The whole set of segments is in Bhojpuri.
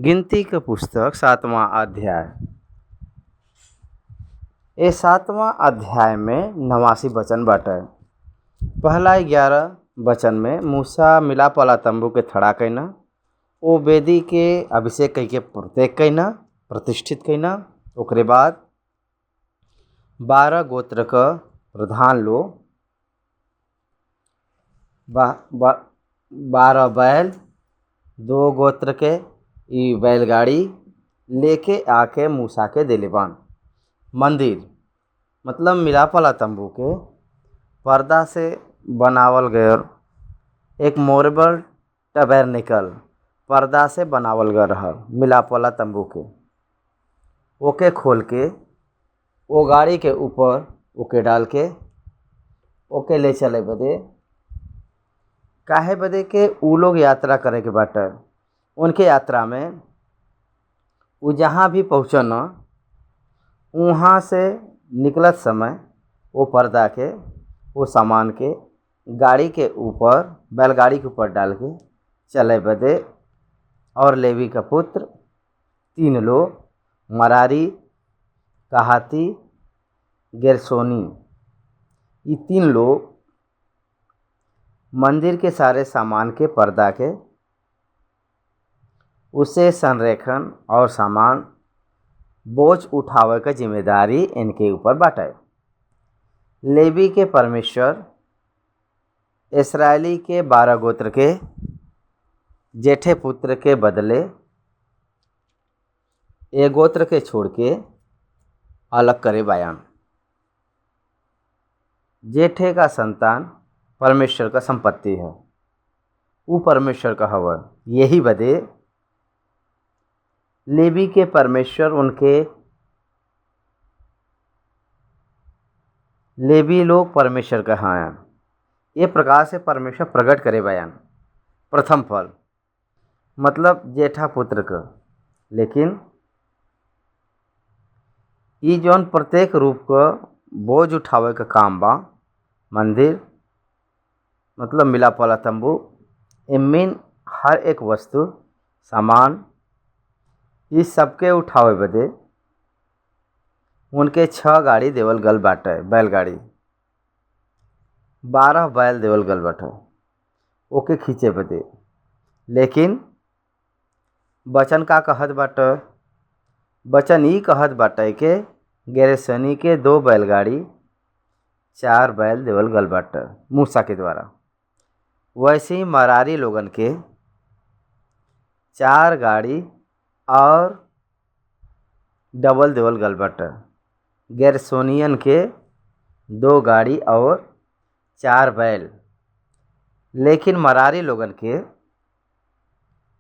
गिनती के पुस्तक 7वां अध्याय। ये 7वां अध्याय में 89 वचन बाटे। पहला 11 वचन में मूसा मिलाप वाला तंबू के खड़ा कईना, ओ वेदी के अभिषेक कई के प्रत्येक कईना, प्रतिष्ठित कईना। ओकरे बाद 12 गोत्र का प्रधान लोग 12 बैल, 2 गोत्र के ई बैलगाड़ी लेके आके मूसा के देले बान। मंदिर मतलब मिलाप वाला तंबू के पर्दा से बनावल गयल एक मोरेबल टबरनेकल पर्दा से बनावल गयल रहल। मिलाप वाला तंबू के ओके खोल के ओ गाड़ी के ऊपर ओके डाल के ओके ले चले बदे, काहे बदे के उ लोग यात्रा करे के बाटे। उनके यात्रा में उ जहाँ भी पहुँचन वहाँ से निकलत समय वो पर्दा के वो सामान के गाड़ी के ऊपर, बैलगाड़ी के ऊपर डाल के चले बदे। और लेवी का पुत्र 3 लोग, मरारी, कहाती, गेरशोनी, ये 3 लोग मंदिर के सारे सामान के पर्दा के उसे संरेखण और सामान बोझ उठावे का जिम्मेदारी इनके ऊपर बाटे। लेवी के परमेश्वर इस्राएली के 12 गोत्र के जेठे पुत्र के बदले एक गोत्र के छोड़ के अलग करे बयान। जेठे का संतान परमेश्वर का संपत्ति है, वो परमेश्वर का हवा। यही बदे लेवी के परमेश्वर उनके लेवी लोग परमेश्वर का हैं। ये प्रकार से परमेश्वर प्रकट करे बयान। प्रथम फल मतलब जेठा पुत्र का, लेकिन ये जौन प्रत्येक रूप का बोझ उठावे का काम बा, मंदिर मतलब मिलाप वाला तंबू, इनमें हर एक वस्तु सामान इस सबके उठावे बदे उनके 6 गाड़ी देवल गल बाटे। बैलगाड़ी 12 बैल देवल गल बाटे ओके खींचे बदे। लेकिन वचन का कहत बाटे, वचन ई कहत बाटे के गेरशोनी के 2 बैलगाड़ी 4 बैल देवल गल बाटे मूसा के द्वारा। वैसे ही मरारी लोगन के 4 गाड़ी और डबल देवल गल बाटे। गेरशोनियन के 2 गाड़ी और 4 बैल। लेकिन मरारी लोगन के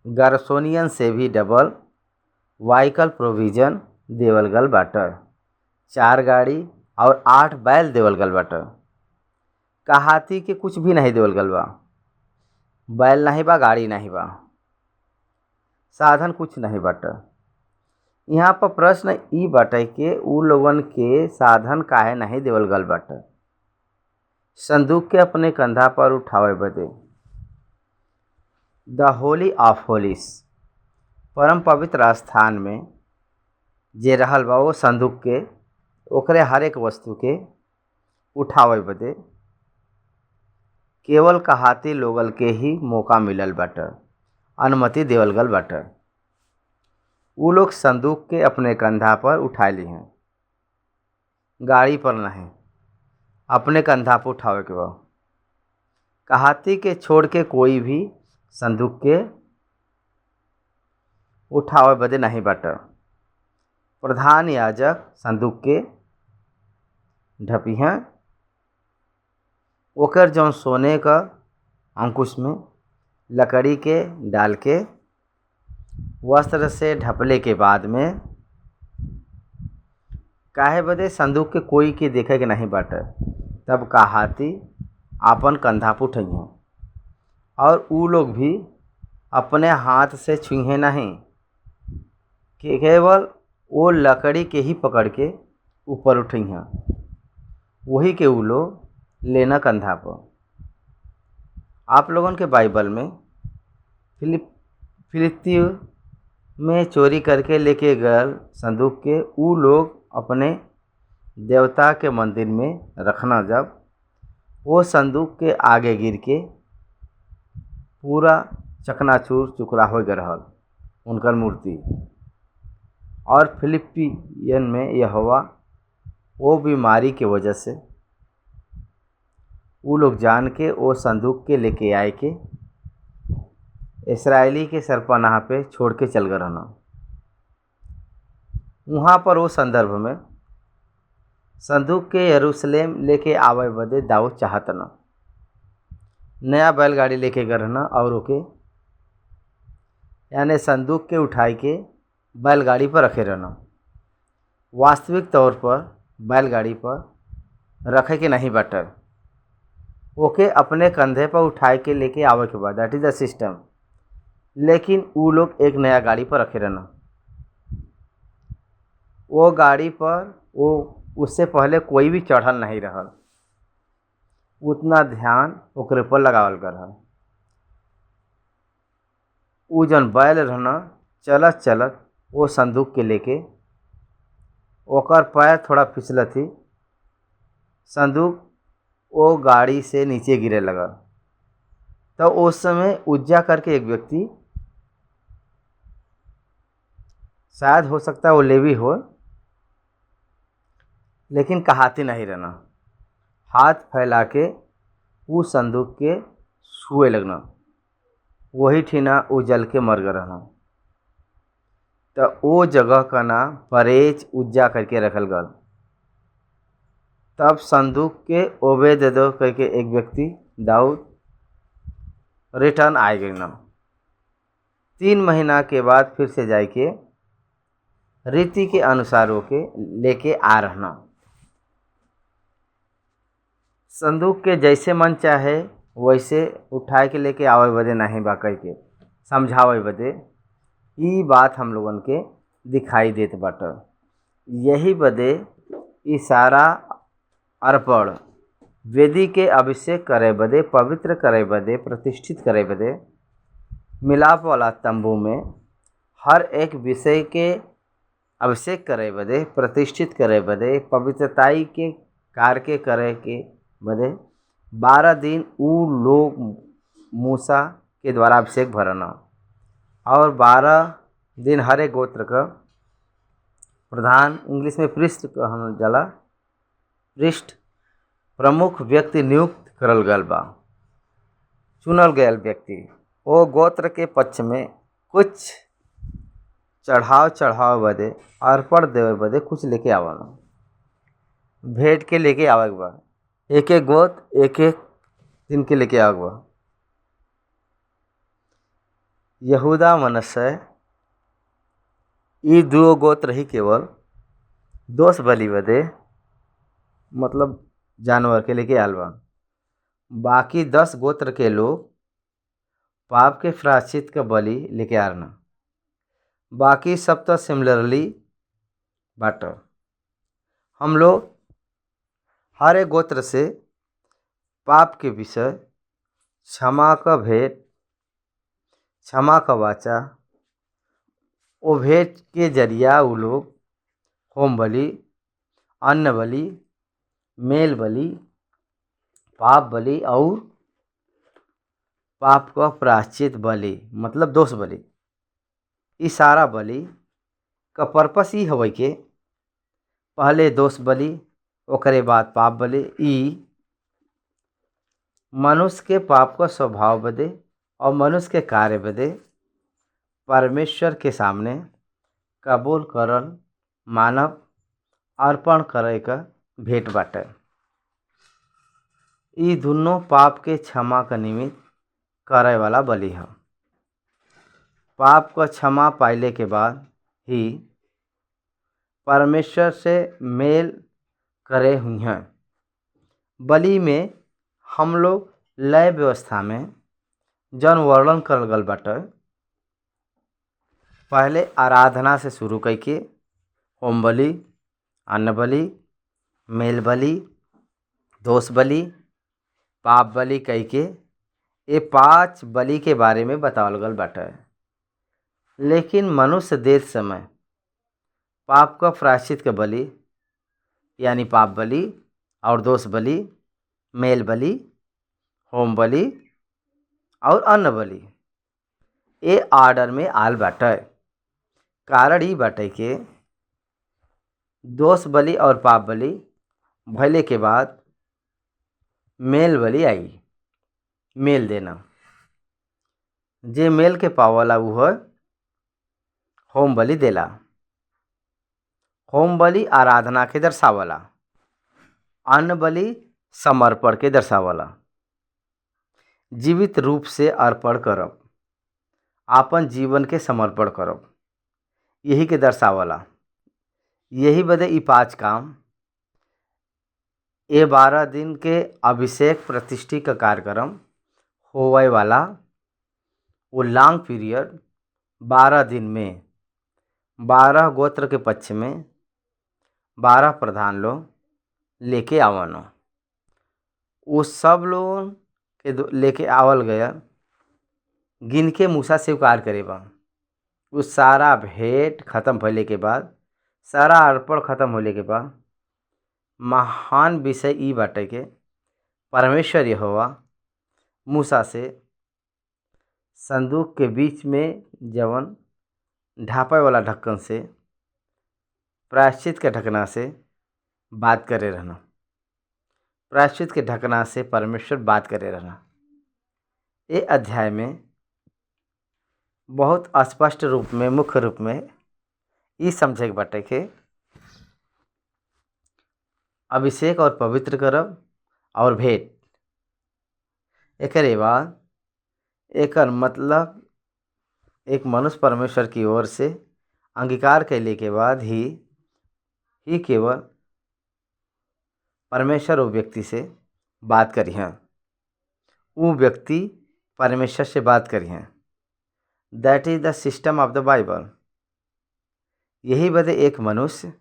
गेरशोनियन से भी डबल वाइकल प्रोविजन देवल गल बाटे। 4 गाड़ी और 8 बैल देवल गल बाटे। कहाती के कुछ भी नहीं देवल गल बा। बैल नहीं बा, गाड़ी नहीं बा, साधन कुछ नहीं बाटे। यहाँ पर प्रश्न ई बाटे कि उ लोगन के साधन काहे नहीं देवल गल बाटे। संदूक के अपने कंधा पर उठावे बदे। द होली ऑफ होलीस परम पवित्र स्थान में जे रहल बा, वो संदूक के ओकरे हर एक वस्तु के उठावे बदे केवल कहाती लोगल के ही मौका मिलल बाटे, अनुमति देवल गल बाटे। वो लोग संदूक के अपने कंधा पर उठा ली हैं, गाड़ी पर नहीं, अपने कंधा पर उठावे के बा। कहाती के छोड़ के कोई भी संदूक के उठावे बदे नहीं बाटे। प्रधान याजक संदूक के ढपी हैं, ओकर जौन सोने का अंकुश में लकड़ी के डाल के वस्त्र से ढपले के बाद में, काहे बदे संदूक के कोई के देखे के नहीं बाटे। तब कहाती आपन कंधा पर उठइहें और उ लोग भी अपने हाथ से छुइहें नहीं, कि केवल वो लकड़ी के ही पकड़ के ऊपर उठइहें, वही के उ लोग लेना कंधा पर। आप लोगन के बाइबल में फिलिप्पियों में चोरी करके लेके गए संदूक के ऊ लोग अपने देवता के मंदिर में रखना। जब वो संदूक के आगे गिर के पूरा चकनाचूर चुकरा हो गए रहल उनकर मूर्ति। और फिलिपियन में यह हुआ वो बीमारी के वजह से वो लोग जान के वो संदूक के लेके आए के इसराइली के सरपनाह पे छोड़ के चल गए रहना। वहाँ पर वो संदर्भ में संदूक के यरूशलेम लेके आवे बदे दाऊद चाहत न नया बैलगाड़ी लेके गए रहना और ओके यानी संदूक के उठाई के बैलगाड़ी पर रखे रहना। वास्तविक तौर पर बैलगाड़ी पर रखे के नहीं बाटे, ओके अपने कंधे पर उठाए के लेके आवे के बाद, दैट इज द सिस्टम। लेकिन वो लोग एक नया गाड़ी पर रखे रहना। वो गाड़ी पर वो उससे पहले कोई भी चढ़ल नहीं रहल, उतना ध्यान ओकरे पर लगावल गए रहल। ऊ जन बैल रहना चलत चलत वो संदूक के लेके ओकर पैर थोड़ा फिसलत थी, संदूक वो गाड़ी से नीचे गिरे लगा। तो उस समय उज्जा करके एक व्यक्ति, शायद हो सकता है वो लेवी हो, लेकिन कहाती नहीं रहना, हाथ फैला के वो संदूक के छुए लगना। वही ठीना वो जल के मर गए रहना। तो वो जगह का नाम परेज उज्जा करके रखल गल। तब संदूक के ओबेदेदो करके एक व्यक्ति दाऊद रिटर्न आए गए ना। 3 महीना के बाद फिर से जाए के रीति के अनुसार होके लेके आ रहना। संदूक के जैसे मन चाहे वैसे उठाए के लेके आवे बदे नहीं बा कह के समझावे बदे ई बात हम लोगन के दिखाई देत बाटे। यही बदे ई सारा अर्पण वेदी के अभिषेक करे बदे, पवित्र करे बदे, प्रतिष्ठित करे बदे, मिलाप वाला तंबू में हर एक विषय के अभिषेक करे बदे, प्रतिष्ठित करे बदे, पवित्रताई के कार्य करे के बदे 12 दिन ऊ लोग मूसा के द्वारा अभिषेक भरना। और 12 दिन हर एक गोत्र का प्रधान, इंग्लिश में प्रिस्ट कहल जाला, प्रिस्ट प्रमुख व्यक्ति नियुक्त करल गल बा। चुनल गयल व्यक्ति वो गोत्र के पक्ष में कुछ चढ़ाव बदे, अर्पण देवे बदे कुछ लेके आवला, भेंट के लेके आवे के बा। एक एक गोत्र एक एक दिन के लेके आवे के बा। यहूदा मनश्शे ई 2 गोत्र ही केवल दोष बलि बदे, मतलब जानवर के लेके आल बा। बाकी 10 गोत्र के लोग पाप के प्रायश्चित का बलि लेके आना। बाकी सब तो सिमिलरली बाटे। हम लोग हर एक गोत्र से पाप के विषय, क्षमा का भेंट, क्षमा का वाचा, वो भेंट के जरिया वो लोग होम बलि, अन्न बलि, मेल बलि, पाप बलि और पाप का प्रायश्चित बलि, मतलब दोष बलि, इस सारा बलि का पर्पस ही हवे के पहले दोष बलि ओकरे बाद पाप बलि। ई मनुष्य के पाप का स्वभाव बदे और मनुष्य के कार्य बदे परमेश्वर के सामने कबूल करल मानव अर्पण करे का भेंट बाटे। ई दोनों पाप के क्षमा का निमित्त करे वाला बलि है। पाप का क्षमा पाइले के बाद ही परमेश्वर से मेल करे हुई हैं। बलि में हम लोग लय व्यवस्था में जन वर्णन करल गल बाटे, पहले आराधना से शुरू करके होम बलि, अन्न बलि, मेल बलि, दोष बलि, पाप बलि कह के ये 5 बलि के बारे में बतावल गल बाटे। लेकिन मनुष्य देत समय पाप का प्रायश्चित का बलि यानी पाप बलि और दोष बलि, मेल बलि, होम बलि और अन्न बलि ए आर्डर में आल बाटे। कारण ई बाटे के दोष बलि और पाप बलि भइले के बाद मेल बलि आई। मेल देना जे मेल के पावला उ होम बलि देला। होम बलि आराधना के दर्शावला। अन्न बलि समर्पण के दर्शावला। जीवित रूप से अर्पण करब, आपन जीवन के समर्पण करब, यही के दर्शावला। यही बदे ई 5 काम ये 12 दिन के अभिषेक प्रतिष्ठा का कार्यक्रम होवे वाला वो लॉन्ग पीरियड 12 दिन में 12 गोत्र के पक्ष में 12 प्रधान लोग लेके आवनो। वो सब लोगों के लेके आवल गया गिन के मूसा स्वीकार करेबा। उस सारा भेंट खत्म होने के बाद, सारा अर्पण खत्म होने के बाद महान विषय ई बाटे के परमेश्वर यहोवा मूसा से संदूक के बीच में जवन ढापे वाला ढक्कन से प्रायश्चित के ढकना से बात करे रहना। प्रायश्चित के ढकना से परमेश्वर बात करे रहना। ये अध्याय में बहुत स्पष्ट रूप में, मुख्य रूप में ई समझे के बाटे के अभिषेक और पवित्र करब और भेंट। एकरे बाद एकर मतलब एक मनुष्य परमेश्वर की ओर से अंगीकार कैले के बाद ही केवल परमेश्वर वो व्यक्ति से बात करी हैं। वो व्यक्ति परमेश्वर से बात करी हैं। That is the system of the Bible. यही बदे एक मनुष्य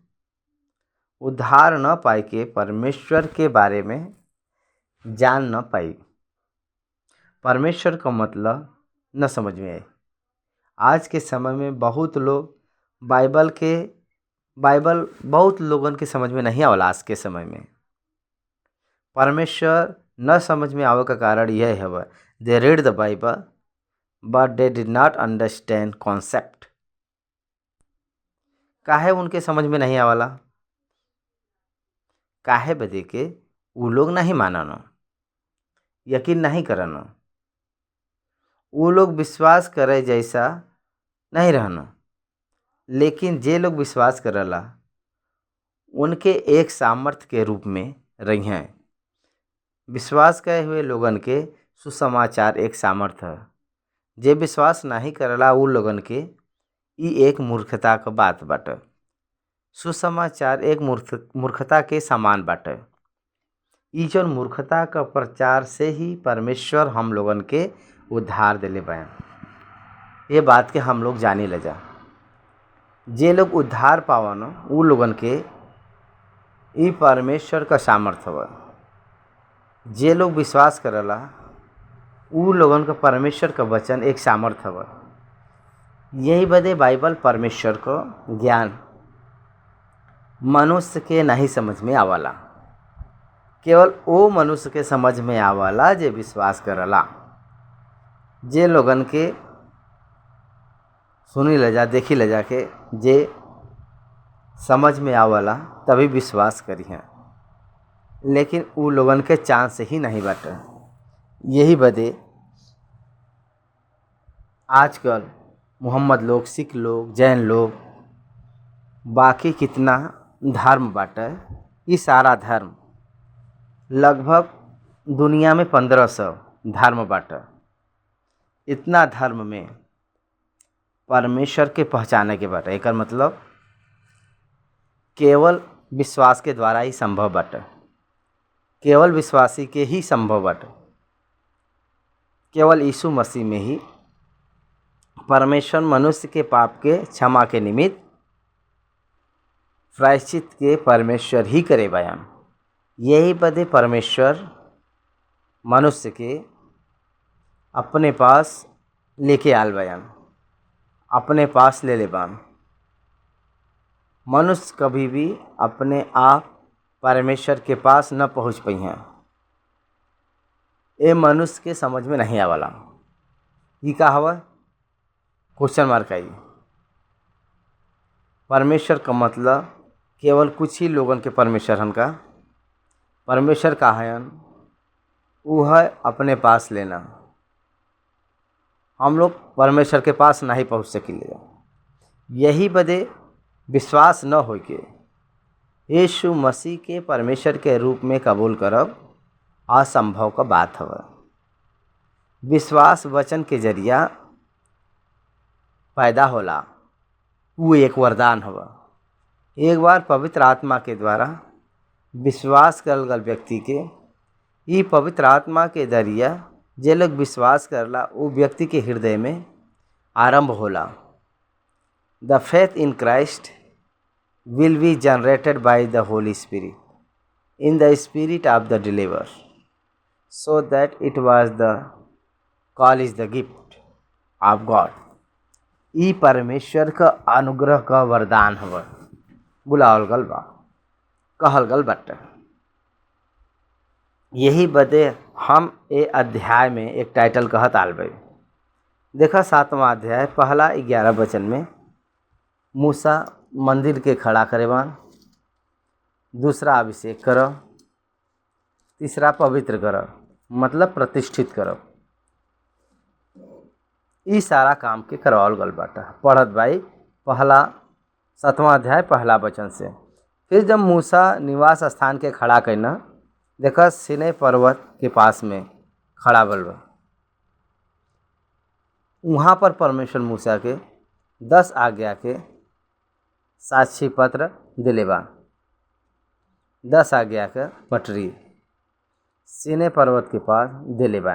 उद्धार न पाए के परमेश्वर के बारे में जान न पाई, परमेश्वर का मतलब न समझ में आए। आज के समय में बहुत लोग बाइबल बहुत लोगन के समझ में नहीं आवला। आज के समय में परमेश्वर न समझ में आवे का कारण यह है they read the Bible but they did not understand concept. काहे उनके समझ में नहीं आवला? काहे बदे के वो लोग नहीं मानन, यकीन नहीं करन, वो लोग विश्वास करे जैसा नहीं रहना। लेकिन जे लोग विश्वास करला उनके एक सामर्थ्य के रूप में रही हैं। विश्वास करे हुए लोगन के सुसमाचार एक सामर्थ्य है। जे विश्वास नहीं करला उ लोगन के ई एक मूर्खता का बात बाटे। सुसमाचार एक मूर्खता के समान बाटे। ई जौन मूर्खता का प्रचार से ही परमेश्वर हम लोगन के उद्धार दिले बयान। ये बात के हम लोग जानी ले जा। जे लोग उद्धार पावन उ लोगन के ई परमेश्वर का सामर्थ्य बा। जे लोग विश्वास करला उ लोगन का परमेश्वर का वचन एक सामर्थ्य बा। यही बदे बाइबल परमेश्वर को ज्ञान मनुष्य के नहीं समझ में आवला। केवल वो मनुष्य के समझ में आवला जे विश्वास करला। जे लोगन के सुनी ले जा, देखी ले जा के जे समझ में आवला तभी विश्वास करी हैं। लेकिन उ लोगन के चांस ही नहीं बाटे। यही बदे आजकल मोहम्मद लोग, सिख लोग, जैन लोग, बाकी कितना धर्म बाटे, ये सारा धर्म लगभग दुनिया में 1500 धर्म बाटे। इतना धर्म में परमेश्वर के पहचाने के बाटे। एकर मतलब केवल विश्वास के द्वारा ही संभव बाटे। केवल विश्वासी के ही संभव बाटे। केवल यीशु मसीह में ही परमेश्वर मनुष्य के पाप के क्षमा के निमित्त प्रायश्चित के परमेश्वर ही करे बयान। यही बदे परमेश्वर मनुष्य के अपने पास लेके आल बयान अपने पास ले लेबान। मनुष्य कभी भी अपने आप परमेश्वर के पास न पहुँच पाई हैं। ये मनुष्य के समझ में नहीं आवाला। ये का हवा क्वेश्चन मार्क आई। परमेश्वर का मतलब केवल कुछ ही लोगन के परमेश्वर हन का। परमेश्वर का हयन वो है अपने पास लेना। हम लोग परमेश्वर के पास नहीं पहुँच सकिले। यही बदे विश्वास न हो के यीशु मसीह के परमेश्वर के रूप में कबूल करब असंभव का बात हवा। विश्वास वचन के जरिया पैदा होला, वो एक वरदान हवा। एक बार पवित्र आत्मा के द्वारा विश्वास करल गल व्यक्ति के ये पवित्र आत्मा के जरिया जे लोग विश्वास करला वो व्यक्ति के हृदय में आरंभ होला। The faith in Christ will be generated by the Holy Spirit in the spirit of the deliverer, so that it was the call is the gift of God। ई परमेश्वर का अनुग्रह का वरदान हवा। बुलावल गल बा, कहल गल बट। यही बदे हम ए अध्याय में एक टाइटल कहत आल भाई। देखा 7वां अध्याय पहला 11 वचन में मूसा मंदिर के खड़ा करे बान, दूसरा अभिषेक करो, तीसरा पवित्र करो मतलब प्रतिष्ठित करो। ई सारा काम के करवाल गल बाटा। पढ़त भाई पहला 7वां अध्याय पहला वचन से। फिर जब मूसा निवास स्थान के खड़ा करना देखा सीनै पर्वत के पास में खड़ा बल बा। वहाँ पर परमेश्वर मूसा के 10 आज्ञा के साक्षी पत्र दिले बा। 10 आज्ञा के पटरी सीनै पर्वत के पास दिले बा।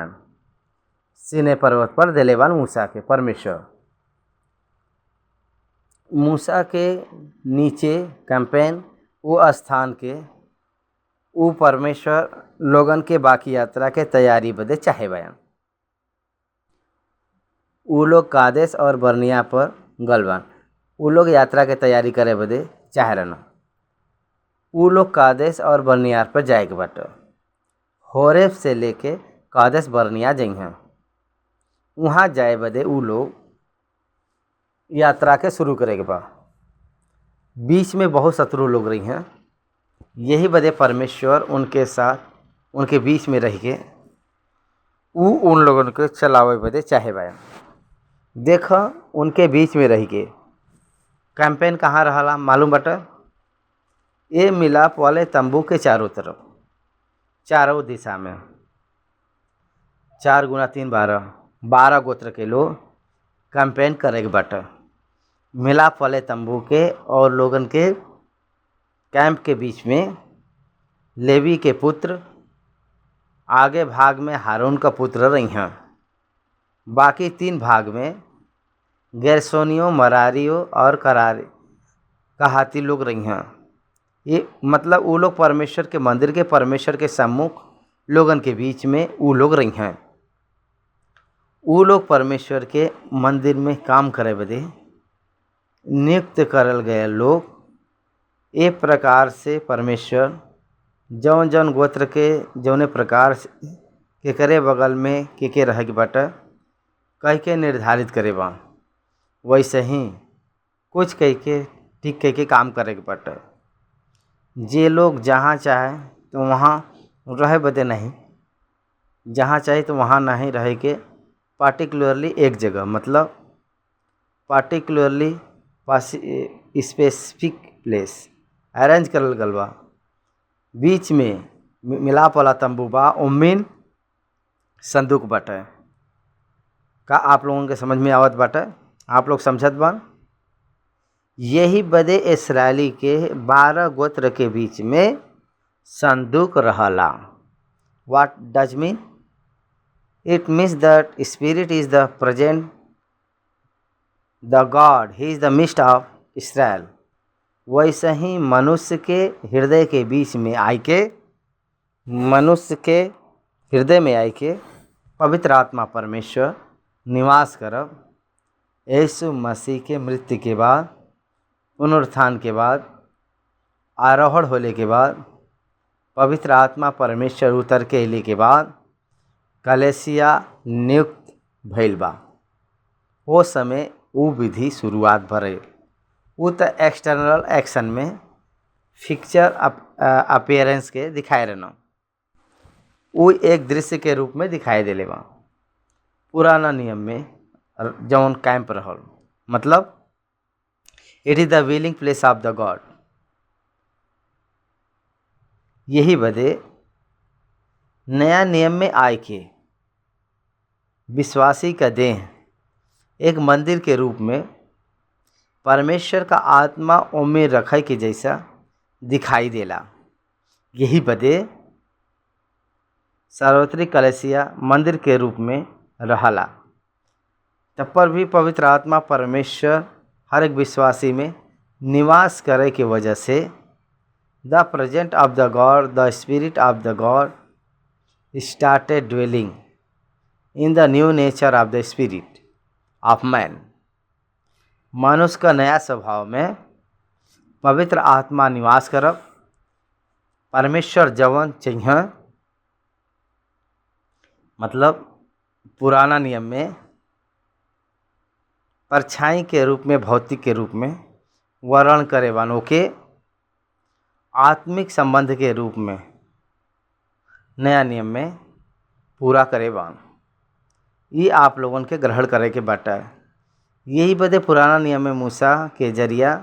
सीनै पर्वत पर दिले बा मूसा के परमेश्वर। मूसा के नीचे कैंपेन वो स्थान के वो परमेश्वर लोगन के बाकी यात्रा के तैयारी बदे चाहे बयान। वो लोग कादेश और बर्निया पर गलबान। वो लोग यात्रा के तैयारी करे बदे चाहे रहना। वो लोग कादेश और बर्निया पर जाए के बाटे। होरेब से लेके कादेश बर्निया जइहें। वहाँ जाए बदे वो लोग यात्रा के शुरू करे के बा। बीच में बहुत शत्रु लोग रही हैं। यही बदे परमेश्वर उनके साथ उनके बीच में रह के वो उन लोगों के चलावे बदे चाहे बा। देखा उनके बीच में रह के कैंपेन कहाँ रहा मालूम बटा। ये मिलाप वाले तंबू के चारों तरफ, चारों दिशा में 4 गुना 3 12 गोत्र के लोग कैंपेन करेंगे बटा। मिलाप वाले तंबू के और लोगन के कैंप के बीच में लेवी के पुत्र, आगे भाग में हारून का पुत्र रही हैं। बाकी 3 भाग में गैरसोनियों, मरारियों और करारी कहाती लोग रही हैं। ये मतलब वो लोग परमेश्वर के मंदिर के परमेश्वर के सम्मुख लोगन के बीच में वो लोग रही हैं। वो लोग परमेश्वर के मंदिर में काम करे बदे नियुक्त करल गए लोग। एक प्रकार से परमेश्वर जौन जौन गोत्र के जौने प्रकार के करे बगल में के रह के बाटा कह के निर्धारित करे बा, वैसे ही कुछ कह के ठीक कह के काम करे के बाटा। जे लोग जहाँ चाहे तो वहाँ रहे बदे नहीं, जहाँ चाहे तो वहाँ नहीं रहे के पार्टिकुलरली एक जगह मतलब पार्टिकुलरली स्पेसिफिक प्लेस अरेंज करल गल बा। बीच में मिलाप वाला तंबू बा, उम्मीन संदूक बाटे। का आप लोगों के समझ में आवत बाटे? आप लोग समझत बा? यही बदे इस्राएली के 12 गोत्र के बीच में संदूक रहला। What does mean? It means that spirit is the present the God, he is the mist of Israel. वैसे ही मनुष्य के हृदय के बीच में आई के, मनुष्य के हृदय में आई के पवित्र आत्मा परमेश्वर निवास करब। यीशु मसीह के मृत्यु के बाद, पुनरुत्थान के बाद, आरोहण होने के बाद, पवित्र आत्मा परमेश्वर उतर के अइले के बाद कलीसिया नियुक्त भइल बा। वो समय उ विधि शुरुआत भरे। उ त एक्सटर्नल एक्शन में फिक्चर अपीयरेंस के दिखाए रहना। उ एक दृश्य के रूप में दिखाई देले बा। पुराना नियम में जौन कैंप रहल, मतलब it is the willing place of the God. यही बदे नया नियम में आए के विश्वासी का देह एक मंदिर के रूप में परमेश्वर का आत्मा ओमे रखे के जैसा दिखाई देला। यही बदे सार्वत्रिक कलीसिया मंदिर के रूप में रहला। तब पर भी पवित्र आत्मा परमेश्वर हर एक विश्वासी में निवास करे के वजह से the present of the God, the spirit of the God started dwelling in the new nature of the spirit of man. मनुष्य का नया स्वभाव में पवित्र आत्मा निवास करब। परमेश्वर जवन चाहिए, मतलब पुराना नियम में परछाई के रूप में, भौतिक के रूप में वर्णन करे वालों के आत्मिक संबंध के रूप में नया नियम में पूरा करे बान। ये आप लोगन के ग्रहण करे के बाटा है। यही बदे पुराना नियम में मूसा के जरिया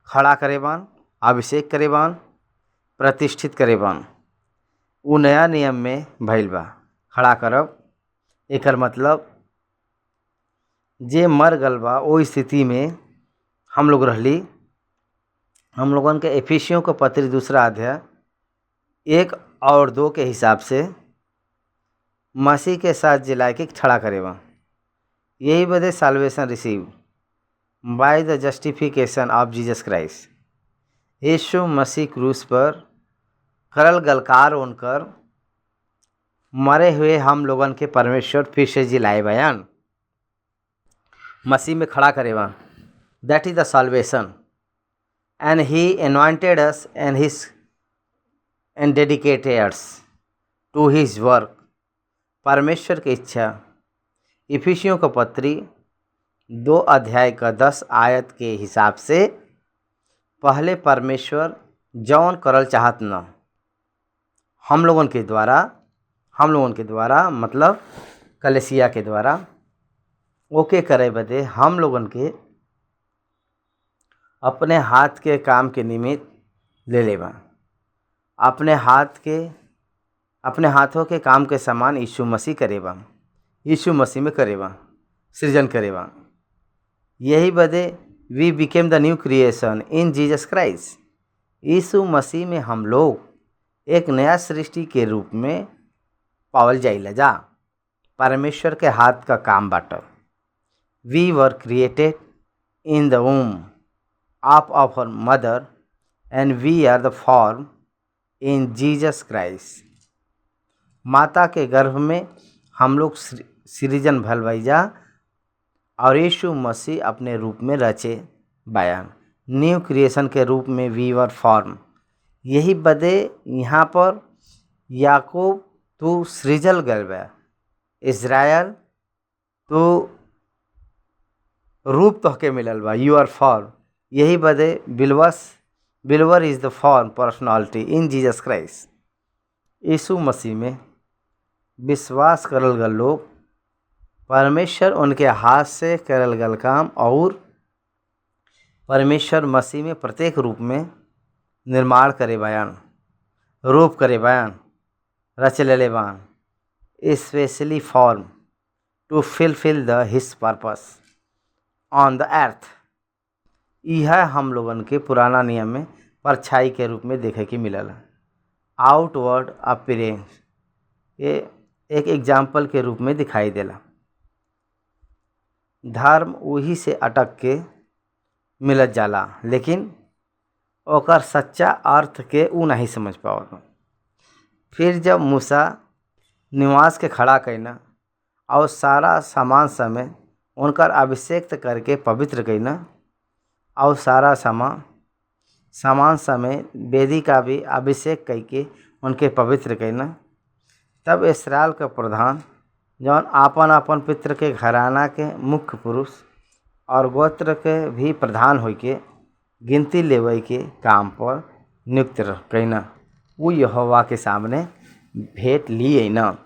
खड़ा करे बान, अभिषेक करे बान, प्रतिष्ठित करे बान। उ नया नियम में भइल बा खड़ा करब। एकर मतलब जे मर गल बा ओ स्थिति में हम लोग रहली। हम लोगन के एफिसियों का पत्र 2 अध्याय 1 और 2 के हिसाब से मसीह के साथ जिला के खड़ा करे बा। यही बदे salvation receive by the justification of Jesus Christ. यीशु मसीह क्रूस पर करल गलकार उनकर मरे हुए हम लोगन के परमेश्वर फिर से जिलाए बयान मसीह में खड़ा करे बा। That is the salvation and he anointed us and dedicated us to his work. परमेश्वर की इच्छा इफिसियों का पत्री 2 अध्याय का 10 आयत के हिसाब से पहले परमेश्वर जौन करल चाहत न हम लोगन के द्वारा मतलब कलीसिया के द्वारा ओके करे बदे हम लोगन के अपने हाथ के काम के निमित्त ले लेबा। अपने हाथों के काम के समान यीशु मसीह करेबा, यीशु मसीह में करेबा, सृजन करेबा। यही बदे we became the new creation in Jesus Christ. यीशु मसीह में हम लोग एक नया सृष्टि के रूप में पावल जाइला जा। परमेश्वर के हाथ का काम बाटल। We were created in the womb of our mother and we are the form in Jesus Christ. माता के गर्भ में हम लोग सृजन भल भैजा और यीशु मसीह अपने रूप में रचे बयान न्यू क्रिएशन के रूप में वी वर फॉर्म। यही बदे यहाँ पर याकूब तू सृजल गल बा, इज़राइल तो रूप तोहके मिलल बा, यू आर फॉर्म। यही बदे believer is the form personality in Jesus Christ. यीशु मसीह में विश्वास करल गल लोग परमेश्वर उनके हाथ से करल गल काम और परमेश्वर मसीह में प्रत्येक रूप में निर्माण करे बयान, रूप करे बयान, रच ले बान, specially form to fulfil the his purpose on the earth. यह हम लोगन के पुराना नियम में परछाई के रूप में देखे के मिलल। आउटवर्ड अपीयरेंस ये एक एग्जाम्पल के रूप में दिखाई देला। धर्म वही से अटक के मिलत जाला, लेकिन ओकर सच्चा अर्थ के ऊ नहीं समझ पावत। फिर जब मूसा निवास के खड़ा कैना और सारा सामान समय उनकर अभिषेक करके पवित्र कईना और सारा समान समय वेदी का भी अभिषेक करके उनके पवित्र कईना। तब इसराइल का प्रधान जौन आपन आपन पितृ के घराना के मुख्य पुरुष और गोत्र के भी प्रधान होके गिनती लेवे के काम पर नियुक्त कईना। वो यहोवा के सामने भेंट लिए न।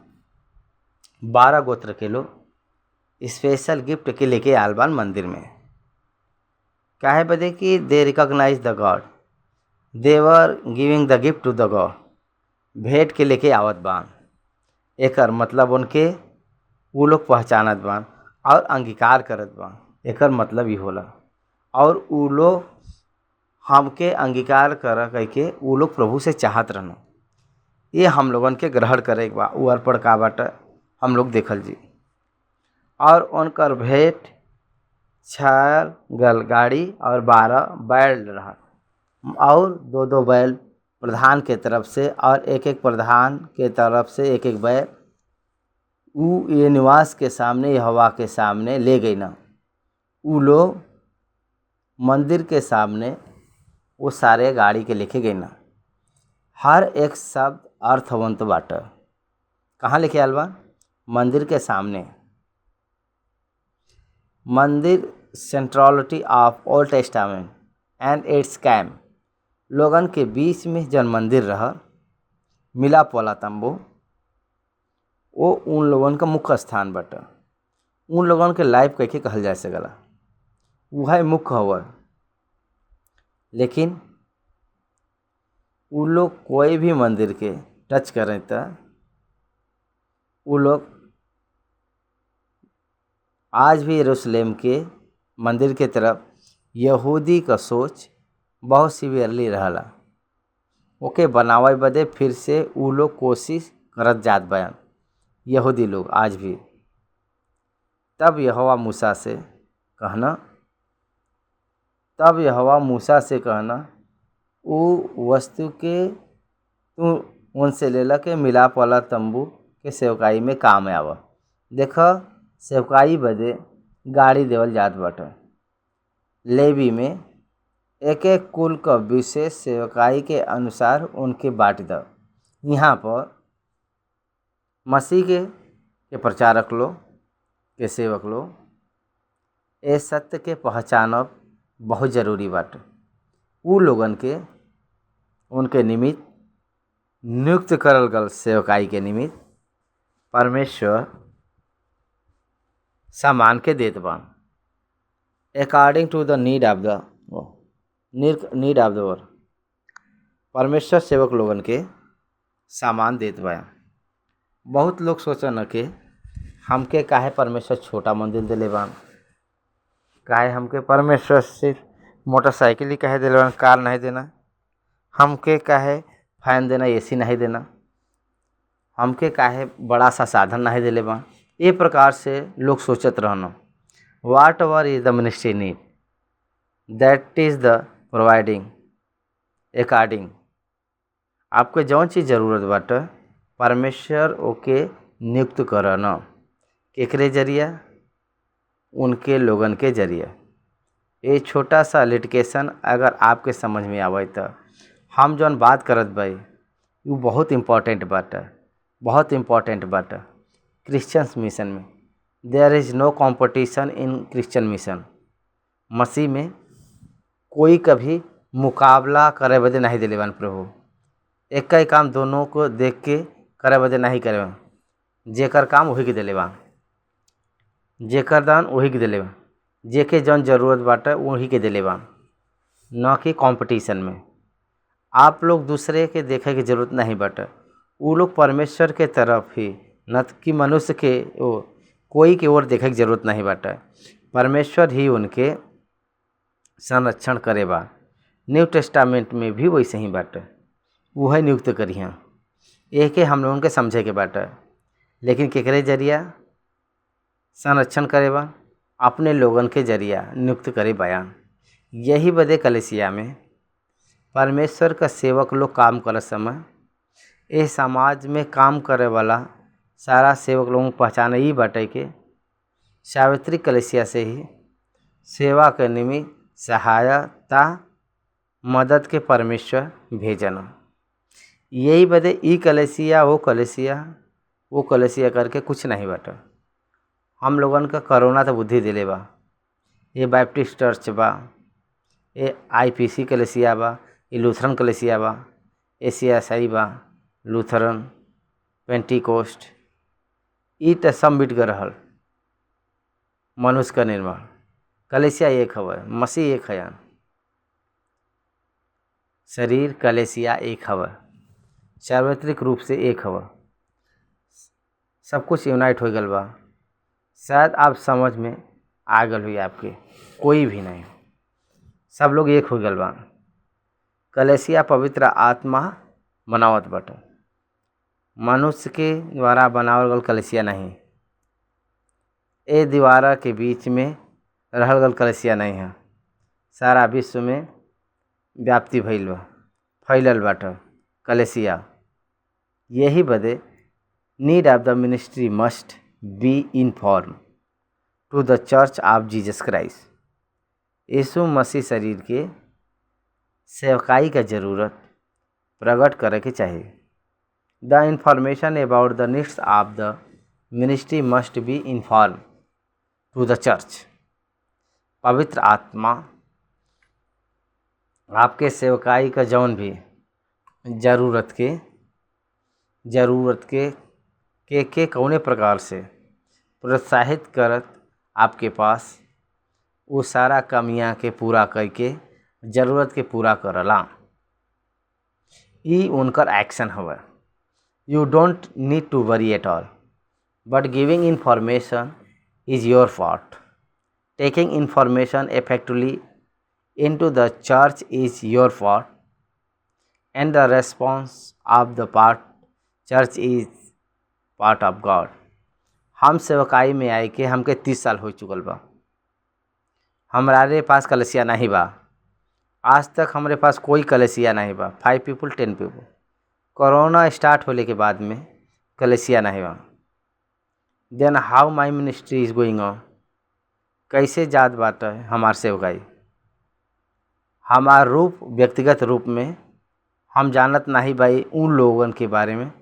12 गोत्र के लोग स्पेशल गिफ्ट के लेके आल बान मंदिर में। काहे बदे कि दे रिकॉग्नाइज द गॉड, देवर गिविंग द गिफ्ट टू द गॉड। भेंट के लेके आवत बान, एकर मतलब उनके वो लोग पहचानत बान और अंगीकार करत बान। एकर मतलब ही होला और वो लोग हमके अंगीकार कर करके वो लोग प्रभु से चाहत रहना। ये हम लोगन के ग्रहण करे के बा। वो अर्पण का बाटे हम लोग देखल जी। और उनकर भेंट 6 गाड़ी और 12 बैल रहा और 2-2 बैल प्रधान के तरफ से और एक प्रधान के तरफ से एक बैल वो ये निवास के सामने यहोवा के सामने ले गई ना। वो लोग मंदिर के सामने वो सारे गाड़ी के लेके गई ना। हर एक शब्द अर्थवंत बाटे। कहाँ लेके आल बा? मंदिर के सामने। मंदिर centrality of old testament and it's camp. लोगन के बीच में जन मंदिर रहा मिलाप वाला तंबू, वो उन लोगन का मुख्य स्थान बाटे। उन लोगन के लाइफ कह के कहल जा सकला, वह मुख्य हवा। लेकिन वो लोग कोई भी मंदिर के टच करें तो वो लोग आज भी यरूशलेम के मंदिर के तरफ यहूदी का सोच बहुत सीवियरली रहला। ओके बनावे बदे फिर से वो लोग कोशिश करत जात बयान, यहूदी लोग आज भी। तब यहोवा मूसा से कहना वो वस्तु के तू उनसे लेला के मिलाप वाला तंबू के सेवकाई में काम आवा। देखा सेवकाई बदे गाड़ी देवल जात बाटे। लेवी में एक एक कुल का विशेष सेवकाई के अनुसार उनके बांट द। यहाँ पर मसीह के प्रचारक लोग के सेवक लोग ए सत्य के पहचानब बहुत ज़रूरी बाटे। उ लोगन के उनके निमित्त नियुक्त करल गल सेवकाई के निमित्त परमेश्वर सामान के देत बान according to the need of the word. परमेश्वर सेवक लोगन के सामान देत बा। बहुत लोग सोचन कि हमके काहे परमेश्वर छोटा मंदिर दिले बान, काहे हमके परमेश्वर सिर्फ मोटरसाइकिल ही काहे दिले बान, कार नहीं देना, हमके काहे फैन देना, एसी नहीं देना, हमके काहे बड़ा सा साधन नहीं दिले बान। ये प्रकार से लोग सोचत रहना। वाट ever is the ministry need that is the providing according. आपके जौन चीज़ ज़रूरत बाटे परमेश्वर ओके नियुक्त करना। केकरे जरिया? उनके लोगन के जरिया। ये छोटा सा लिटिकेशन अगर आपके समझ में आवे तो हम जौन बात करत भाई वो बहुत इम्पोर्टेंट बाटे, बहुत इम्पोर्टेंट बाटे। क्रिश्चियंस मिशन में there is no competition in Christian mission. मसीह में कोई कभी मुकाबला करे बदे नहीं दिले बान प्रभु। एक ही काम दोनों को देख के करे बदे नहीं करे बान। जेकर काम वही के दिले बान, जेकर दान वही के दिले बान, जेके जौन जरूरत बाटे वही के दिले बान, न कि कंपटीशन में। आप लोग दूसरे के देखे की जरूरत नहीं बाटे। वो लोग परमेश्वर के तरफ ही, न कि मनुष्य के कोई के ओर देखे की जरूरत नहीं बाटे। परमेश्वर ही उनके संरक्षण करे बा। न्यू टेस्टामेंट में भी वैसे ही बाटे, वह नियुक्त करिए। एक हम लोगों के समझे के बाटे। लेकिन केकरे जरिया संरक्षण करे बा? अपने लोगन के जरिया नियुक्त करे बयान। यही बदे कलीसिया में परमेश्वर का सेवक लोग काम कर समय इस समाज में काम करे वाला सारा सेवक लोगों को पहचाने ही बाटे के सावित्री कलेसिया से ही सेवा के निमित्त सहायता मदद के परमेश्वर भेजन। यही बदे ई कलेसिया वो कलेसिया करके कुछ नहीं बाटे। हम लोगन का कोरोना तो बुद्धि दिले बा। ये बैप्टिस्ट चर्च बा, ये IPC कलेसिया बा, ये लूथरन कलेसिया बा, ACSI बा, लूथरन, पेंटिकोस्ट, ई त सब मिट गए रहल। मनुष्य का निर्माण कलेसिया एक हवे, मसीह एक हयन, शरीर कलेसिया एक हवे, सार्वत्रिक रूप से एक हवे, सब कुछ यूनाइट हो गल बा। शायद आप समझ में आ गल हुई आपके, कोई भी नहीं, सब लोग एक हो गल बा। कलेसिया पवित्र आत्मा बनावत बाटे, मनुष्य के द्वारा बनावल गल कलेसिया नहीं। ए दीवारा के बीच में रहल गल कलेसिया नहीं है, सारा विश्व में व्याप्ति भइल बा, फैलल बाटे कलेसिया। यही बदे need of the ministry must be inform to the church of Jesus Christ. यीशु मसीह शरीर के सेवकाई का जरूरत प्रकट करे के चाहिए। The information about the needs of the ministry must be inform to the church. पवित्र आत्मा आपके सेवकाई का जौन भी जरूरत के कौने प्रकार से प्रोत्साहित करत आपके पास वो सारा कमियां के पूरा करके जरूरत के पूरा करला। ई उनकर एक्शन हवे। You don't need to worry at all, but giving information is your part. Taking information effectively into the church is your part, and the response of the church is part of God। हम सेवकाई में आए के हमके 30 साल हो चुकल बा। हमारे पास कलेसिया नहीं बा, आज तक हमारे पास कोई कलेसिया नहीं बा। 5 पीपल 10 पीपल। कोरोना स्टार्ट होने के बाद में कलेसिया नहीं बा। Then how my ministry is going on, कैसे जात बात है हमार सेवकाई। हमार रूप व्यक्तिगत रूप में हम जानत नहीं भाई उन लोगन के बारे में,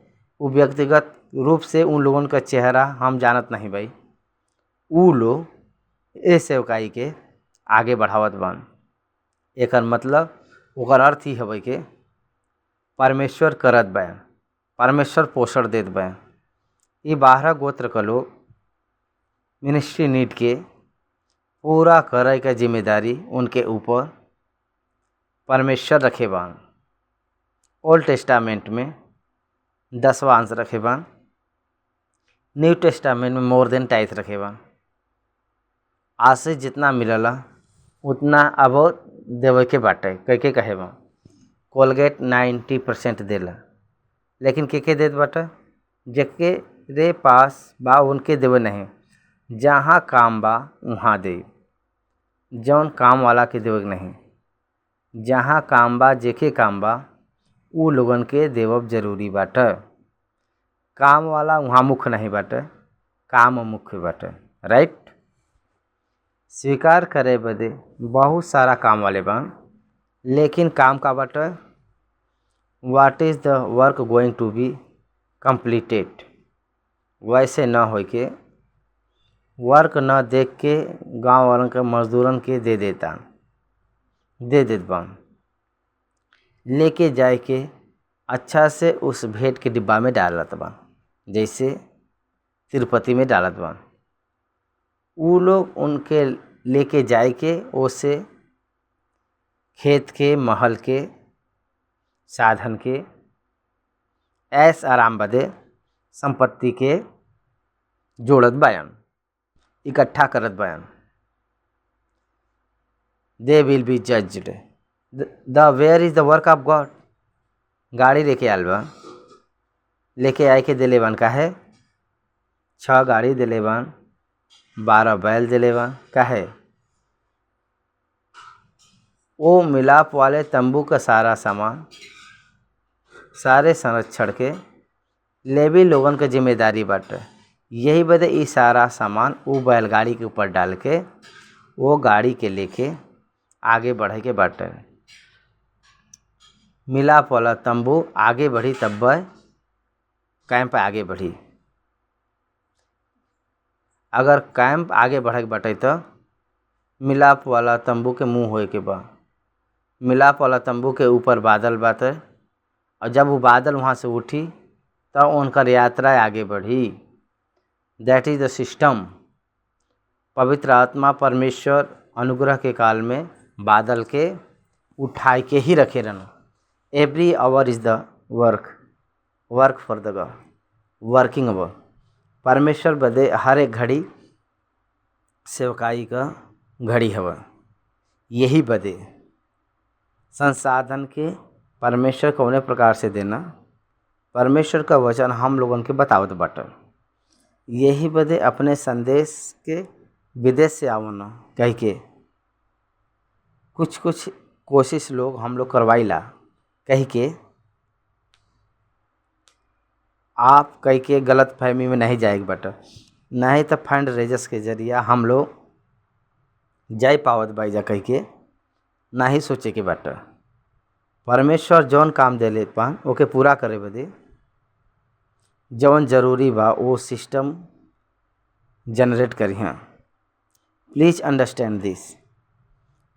वो व्यक्तिगत रूप से उन लोगन का चेहरा हम जानत नहीं भाई। वो लोग ए सेवकाई के आगे बढ़ावत बान। एकर मतलब ओकर अर्थ ही हवे के परमेश्वर करत बा, परमेश्वर पोषण देत बा। ये 12 गोत्र का लोग मिनिस्ट्री नीड के पूरा करे का जिम्मेदारी उनके ऊपर परमेश्वर रखे बान। ओल्ड टेस्टामेंट में 10वां अंश रखे बान, न्यू टेस्टामेंट में मोर देन टाइथ रखे बान। आज से जितना मिलला उतना अब देवे के बाटे। कह कहे बा कोलगेट 90% देला, लेकिन के देत बाटे जेके रे पास बा उनके देवे नहीं। जहाँ काम बा वहाँ दे, जौन काम वाला के देवे नहीं। जहाँ काम बा जेके काम बा उ लोगन के देवब जरूरी बाटे। काम वाला वहाँ मुख्य नहीं बाटे, काम मुख्य बाटे। राइट। स्वीकार करे बदे बहुत सारा काम वाले बान, लेकिन काम का बाटे what is the work going to be completed. वैसे न हो के वर्क न देख के गांव वालों के मजदूरन के दे देत बान। लेके जाए के अच्छा से उस भेंट के डिब्बा में डालत बान, जैसे तिरुपति में डालत बान। वो लोग उनके लेके जाए के ओसे खेत के, महल के, साधन के, ऐश आराम बदे संपत्ति के जोड़त बयान, इकट्ठा करत बयान। They will be judged. The where is the work of God. गाड़ी लेके आल बा, लेके आए के दिले बान। काहे 6 गाड़ी दिले बान, 12 बैल दिले बान। काहे वो मिलाप वाले तंबू का सारा सामान, सारे संरक्षण के लेवी लोगन के जिम्मेदारी बाटे। यही बदे ई सारा सामान वो बैलगाड़ी के ऊपर डाल के वो गाड़ी के लेके आगे बढ़े के बाटे। मिलाप वाला तंबू आगे बढ़ी तब कैंप आगे बढ़ी। अगर कैंप आगे बढ़े के बाटे तो मिलाप वाला तंबू के मुंह होए के बा। मिलाप वाला तंबू के ऊपर बादल बाटे और जब वो बादल वहाँ से उठी तब उनका यात्रा आगे बढ़ी। That is the system. पवित्र आत्मा परमेश्वर अनुग्रह के काल में बादल के उठाए के ही रखे रहना। Every hour is the work for the God, working hour. परमेश्वर बदे हर एक घड़ी सेवकाई का घड़ी हवा। यही बदे संसाधन के परमेश्वर कौने प्रकार से देना, परमेश्वर का वचन हम लोगन के बतावत बाटे। यही बदे अपने संदेश के विदेश से आवना कह के कुछ कोशिश लोग हम लोग करवाइला कह के आप कह के गलत फहमी में नहीं जाएगी बाटे। नहीं तो फंड रेजर्स के जरिया हम लोग जाय पावत बाईजा कह के नहीं सोचे के बाटे। परमेश्वर जौन काम देले पान ओके पूरा करे बदे जौन जरूरी बा वो सिस्टम जनरेट करिहा। Please understand this.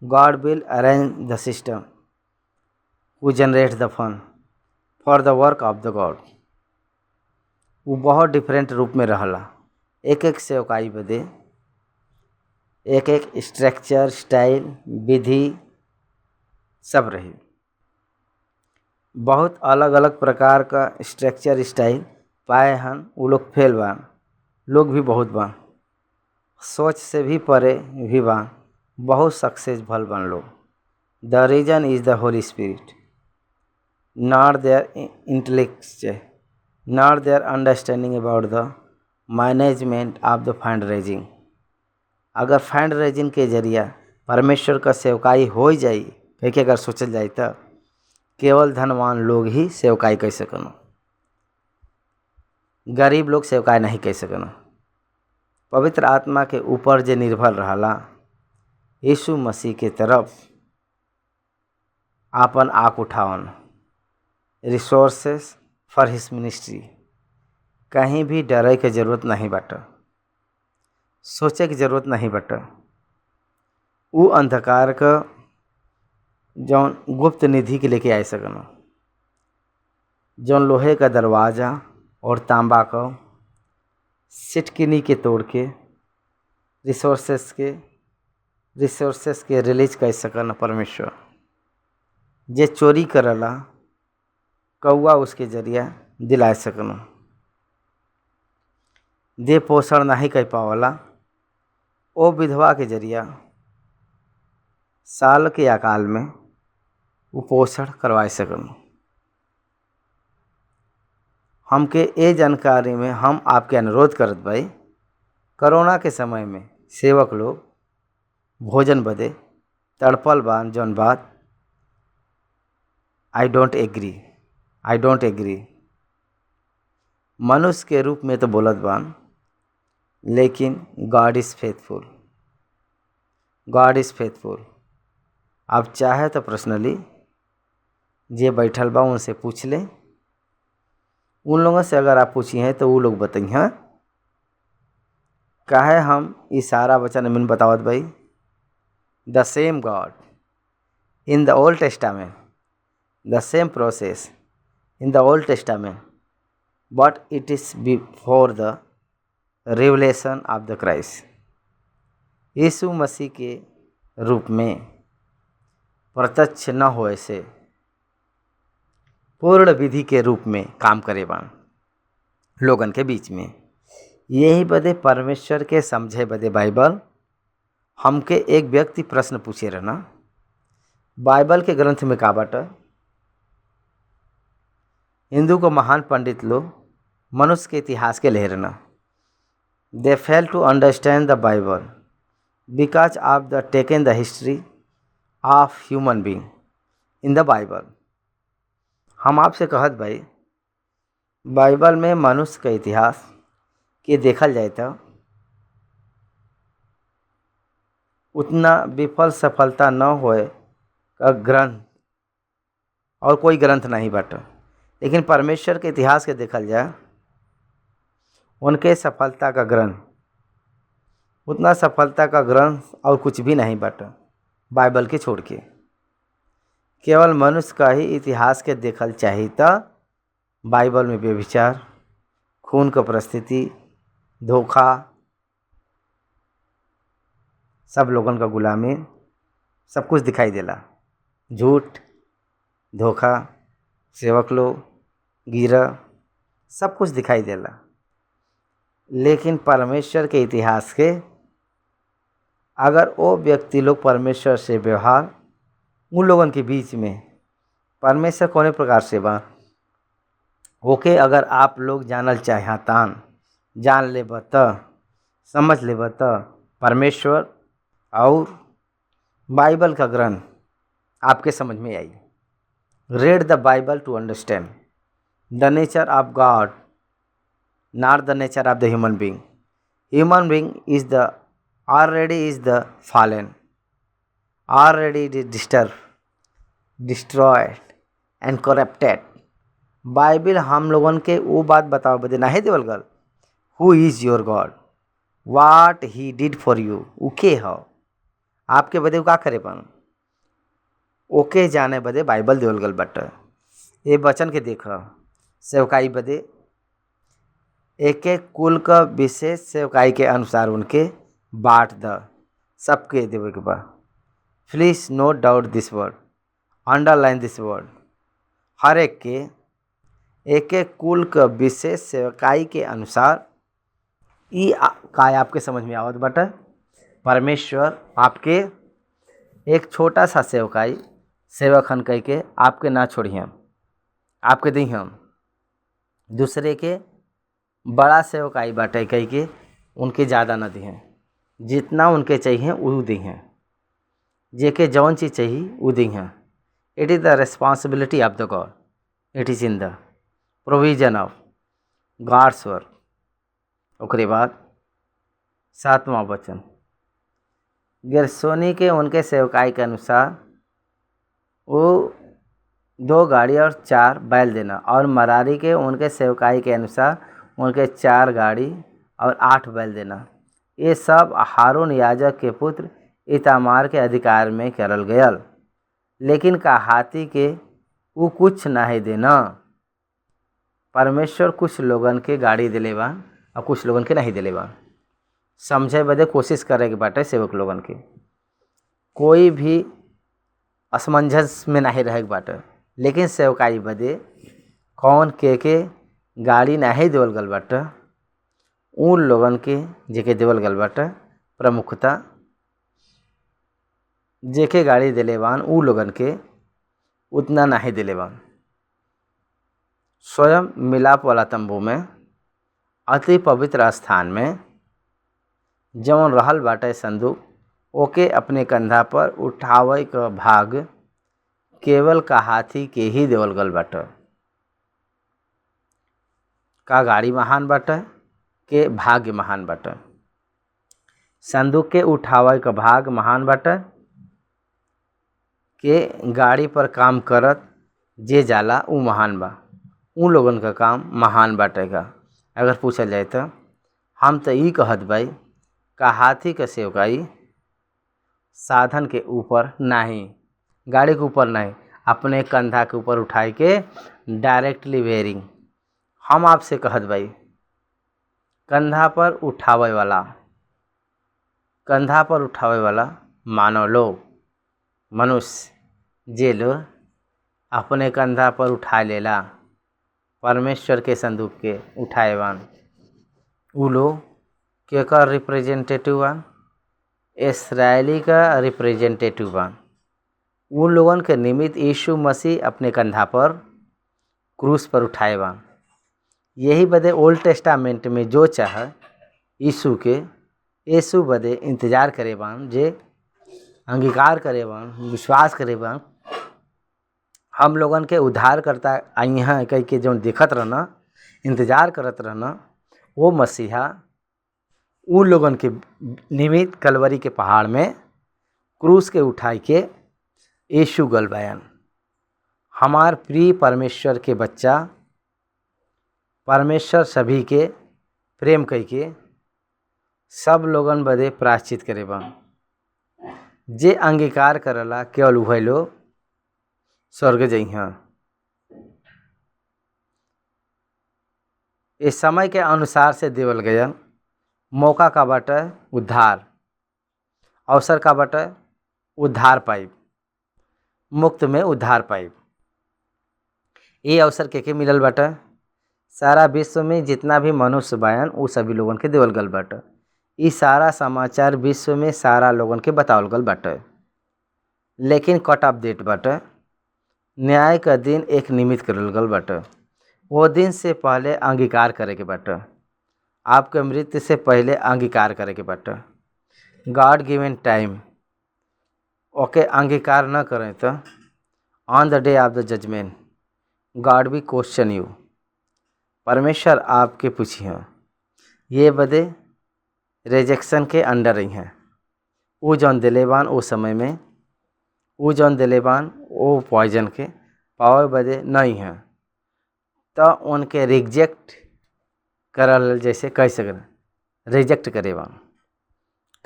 God will arrange the system who generate the fund for the work of the God. वो बहुत डिफरेंट रूप में रहला। एक एक सेवकाई बदे एक एक स्ट्रक्चर, स्टाइल, विधि सब रही। बहुत अलग अलग प्रकार का स्ट्रक्चर, स्टाइल पाए हन। वो लोग फेल बा, लोग भी बहुत बा, सोच से भी परे भी बा, बहुत सक्सेस भल बन लोग। The reason is the Holy Spirit, not their intellect, not their understanding about the management of the fund raising. अगर फंड रेजिंग के जरिया परमेश्वर का सेवकाई हो जाई कह के अगर सोचल जाए तो केवल धनवान लोग ही सेवकाई कर सकन, गरीब लोग सेवकाई नहीं कर सकन। पवित्र आत्मा के ऊपर जे निर्भर रहला यीशु मसीह के तरफ आपन आँख उठावन। Resources for his ministry. कहीं भी डरे के जरूरत नहीं बाटे, सोचे की जरूरत नहीं बाटे। वो अंधकार का जौन गुप्त निधि के लेके आ सकन, जौन लोहे का दरवाज़ा और तांबा का सिटकिनी के तोड़ के रिसोर्सेस के रिलीज कर सकन। परमेश्वर जे चोरी करला कौआ उसके जरिया दिला सकन। दे पोषण नहीं कर पावला ओ विधवा के जरिया साल के अकाल में वो पोषण करवा सकन। हमके ए जानकारी में हम आपके अनुरोध करत भाई, कोरोना के समय में सेवक लोग भोजन बदे तड़पल बान। जौन बात आई डोंट एग्री। मनुष्य के रूप में तो बोलत बान, लेकिन गॉड इज़ फेथफुल। आप चाहे तो पर्सनली जे बैठल बा उनसे पूछ ले। उन लोगों से अगर आप पूछी हैं तो वो लोग बताइए काहे हम इस सारा वचन में बतावत भाई। The same God in the Old Testament, the same process in the Old Testament, but it is before the revelation of the Christ. यीशु मसीह के रूप में प्रत्यक्ष न होए से पूर्ण विधि के रूप में काम करे बान लोगन के बीच में। यही बदे परमेश्वर के समझे बदे बाइबल हमके एक व्यक्ति प्रश्न पूछे रहना, बाइबल के ग्रंथ में का बाटे। हिंदू को महान पंडित लोग मनुष्य के इतिहास के ले रहना। They fail to understand the Bible because of the taken the history of human being in the Bible. हम आपसे कहत भाई, बाइबल में मनुष्य का इतिहास के देखल जाए तो उतना विफल सफलता न होए का ग्रंथ और कोई ग्रंथ नहीं बाटे। लेकिन परमेश्वर के इतिहास के देखल जाए, उनके सफलता का ग्रंथ, उतना सफलता का ग्रंथ और कुछ भी नहीं बाटे बाइबल के छोड़ के। केवल मनुष्य का ही इतिहास के देखल चाहिए तो बाइबल में व्यभिचार, खून का परिस्थिति, धोखा, सब लोगन का गुलामी, सब कुछ दिखाई देला। झूठ, धोखा, सेवक लोग, गिरा, सब कुछ दिखाई देला। लेकिन परमेश्वर के इतिहास के अगर वो व्यक्ति लोग परमेश्वर से व्यवहार, उन लोगन के बीच में परमेश्वर कौने प्रकार से बा ओके अगर आप लोग जानल चाहतान, जान लेब त, समझ लेब त परमेश्वर और बाइबल का ग्रंथ आपके समझ में आई। Read the Bible to understand the nature of God, not the nature of the human being. Human being is the already is the fallen, already disturbed, destroyed and corrupted। Bible हम लोगन के वो बात बताओ बदे नहीं देवल गल, हु इज़ योर गॉड, वाट ही डिड फॉर यू, उके हो आपके बदे का करे पान, ओके जाने बदे बाइबल देवल गल बट। ये वचन के देख सेवकाई बदे एक एक कुल का विशेष सेवकाई के अनुसार उनके बाट द, सबके देवे के बा। Please note down this word, underline this word. हर एक के एक एक कुल का विशेष सेवकाई के अनुसार ई काय आपके समझ में आवत बाटे। परमेश्वर आपके एक छोटा सा सेवकाई सेवकन कह के आपके ना छोड़िए, आपके दी हम दूसरे के बड़ा सेवकाई बाटे कह के उनके ज़्यादा न दिए, जितना उनके चाहिए वो दिए, जेके जौन चीज़ चाहिए वो दिए। It is the responsibility of the God, it is in the provision of God's work. ओकरे बाद 7वां वचन, गेरशोनी के उनके सेवकाई के अनुसार वो 2 गाड़ी और 4 बैल देना, और मरारी के उनके सेवकाई के अनुसार उनके 4 गाड़ी और 8 बैल देना। ये सब हारून याजक के पुत्र इतामार के अधिकार में करल गयल। लेकिन कहाती के वो कुछ नहीं देना। परमेश्वर कुछ लोगन के गाड़ी दिले बा और कुछ लोगन के नहीं दिले बा। समझे बदे कोशिश करे के बाटे सेवक लोगन के, कोई भी असमंजस में नहीं रहे के बाटे। लेकिन सेवकाई बदे कौन के गाड़ी नहीं देवल गल बाटे, उन लोगन के जेके देवल गल बाटे प्रमुखता, जेके गाड़ी दिले बान उ लोगन के उतना नहीं दिले बान। स्वयं मिलाप वाला तंबू में अति पवित्र स्थान में जौन रहल बाटे संदूक, ओके अपने कंधा पर उठावे का भाग केवल कहाती के ही देवल गल बाटे। का गाड़ी महान बाटे के भाग्य महान बाटे। संदूक के उठावे का भाग महान बाटे के गाड़ी पर काम करत जे जाला उ महान बा, उन लोगन का काम महान बाटेगा। अगर पूछल जाए तो हम तो ई कहत भाई का हाथी का सेवकाई साधन के ऊपर नहीं, गाड़ी के ऊपर नहीं, अपने कंधा के ऊपर उठाए के डायरेक्टली वेयरिंग। हम आपसे कहत भाई कंधा पर उठावे वाला मानव लोग, मनुष्य जे लोग अपने कंधा पर उठा लेला परमेश्वर के संदूक के उठाएवान, उ लोग केकर रिप्रेजेंटेटिव बान, इस्राएली का रिप्रेजेंटेटिव बान। उन लोगन के निमित्त यीशु मसीह अपने कंधा पर क्रूस पर उठाए बान। यही बदे ओल्ड टेस्टामेंट में जो चाह यीशु बदे इंतज़ार करे बान, जे अंगीकार करे बान, विश्वास करे बान हम लोगन के उद्धार करता आई हैं कह के जो देखत रहना, इंतज़ार करत रहना, वो मसीहा उ लोगन के निमित्त कलवरी के पहाड़ में क्रूस के उठाई के यीशु गल बयान। हमार प्रिय परमेश्वर के बच्चा, परमेश्वर सभी के प्रेम कई के सब लोगन बदे प्रायश्चित करे बा। जे अंगीकार करला केवल वही लोग स्वर्ग जइहा। इस समय के अनुसार से देवल गया मौका का बाटे उद्धार, अवसर का बाटे उद्धार पाइब, मुक्त में उद्धार पाइब। ये अवसर के मिलल बाटे सारा विश्व में जितना भी मनुष्य बायन वो सभी लोगन के देवल गल बाटे। ई सारा समाचार विश्व में सारा लोगन के बतावल गल बाटे, लेकिन कट ऑफ डेट बाटे। न्याय का दिन एक निमित्त करल गल बाटे। वो दिन से पहले अंगीकार करे के बाटे। आपके मृत्यु से पहले अंगीकार करे के बाटे। गॉड गिवन टाइम ओके अंगीकार न करें तो on the day of the judgement God भी क्वेश्चन यू। परमेश्वर आपके पूछिए ये बदे रिजेक्शन के अंडर रही हैं। वो जौन दिलेबान वो समय में वो जौन दिलेबान वो पॉइजन के पावर बदे नहीं हैं, तो उनके रिजेक्ट करल जैसे कह सकते रिजेक्ट करेबा।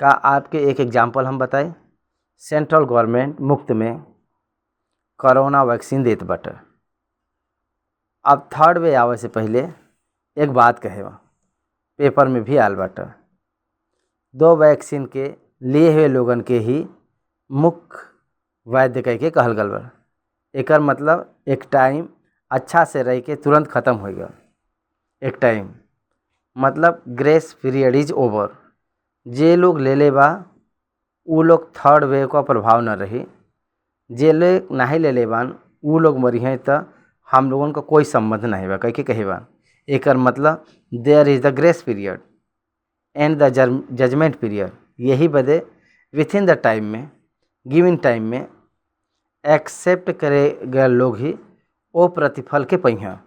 का आपके एक एग्जांपल हम बताएं। सेंट्रल गवर्नमेंट मुफ्त में कोरोना वैक्सीन देत बाटे। अब थर्ड वे आवे से पहले एक बात कहेवा, पेपर में भी आल बाटे। 2 वैक्सीन के लिए हुए लोगन के ही मुख्य वैद्य कह के कहल गल बा। एकर मतलब एक टाइम अच्छा से रह के तुरंत ख़त्म हो गया। एक टाइम मतलब ग्रेस पीरियड इज ओवर। जे लोग ले ले बा उ लोग थर्ड वेव का प्रभाव न रही। जे लोग नहीं ले ले बान उ लोग मरी हैं तो हम लोगन का कोई संबंध नहीं बा कह के कहेबा। एकर मतलब there is the grace period and the judgement period. यही बदे विथ इन द टाइम में गिवन टाइम में एक्सेप्ट करे गए लोग ही वो प्रतिफल के पहिया।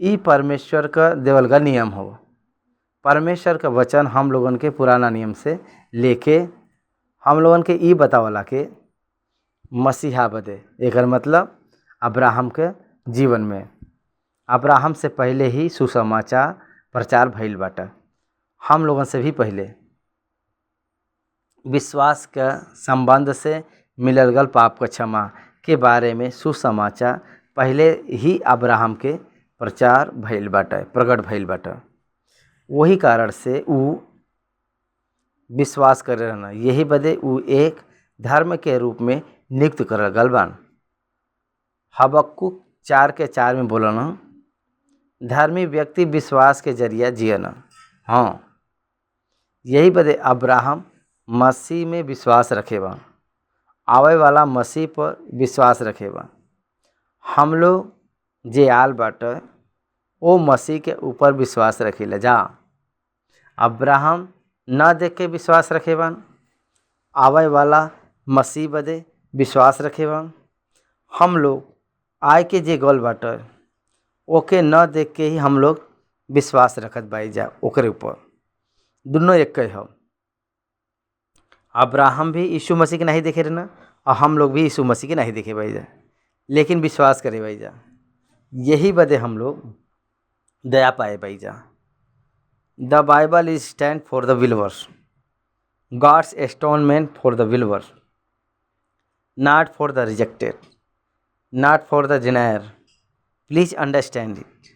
ई परमेश्वर का देवल का नियम हो। परमेश्वर का वचन हम लोगन के पुराना नियम से लेके हम लोगन के ई बतावला के मसीहा बदे। एकर मतलब अब्राहम के जीवन में अब्राहम से पहले ही सुसमाचार प्रचार भइल बाटे। हम लोगन से भी पहले विश्वास के संबंध से मिलल गल पाप का क्षमा के बारे में सुसमाचार पहले ही अब्राहम के प्रचार भइल बाटे, प्रकट भइल बाटे। वही कारण से उ विश्वास करे रहना। यही बदे उ एक धर्म के रूप में नियुक्त करल गल बान। हबक्कुक 4:4 में बोलना, धर्मी व्यक्ति विश्वास के जरिया जियना। हाँ, यही बदे अब्राहम मसीह में विश्वास रखेबा, आवे वाला मसीह पर विश्वास रखेबा। हम लोग जे आल बाटे वो मसीह के ऊपर विश्वास रखीला जा। अब्राहम न देख के विश्वास रखेबा, आवे वाला मसीह बदे विश्वास रखेबा। हम लोग आय के जे गोल बाटे ओके न देख के ही हम लोग विश्वास रखत बाई जा ओकरे ऊपर। दोनों एक कहे हो। अब्राहम भी यीशु मसीह के नहीं देखे रहना और हम लोग भी यीशु मसीह के नहीं देखे भाई जा, लेकिन विश्वास करे भाई जा। यही बदे हम लोग दया पाए भाई जा। The Bible is stand for the believers, God's atonement for the believers, not for the rejected, not for the denier. Please understand it.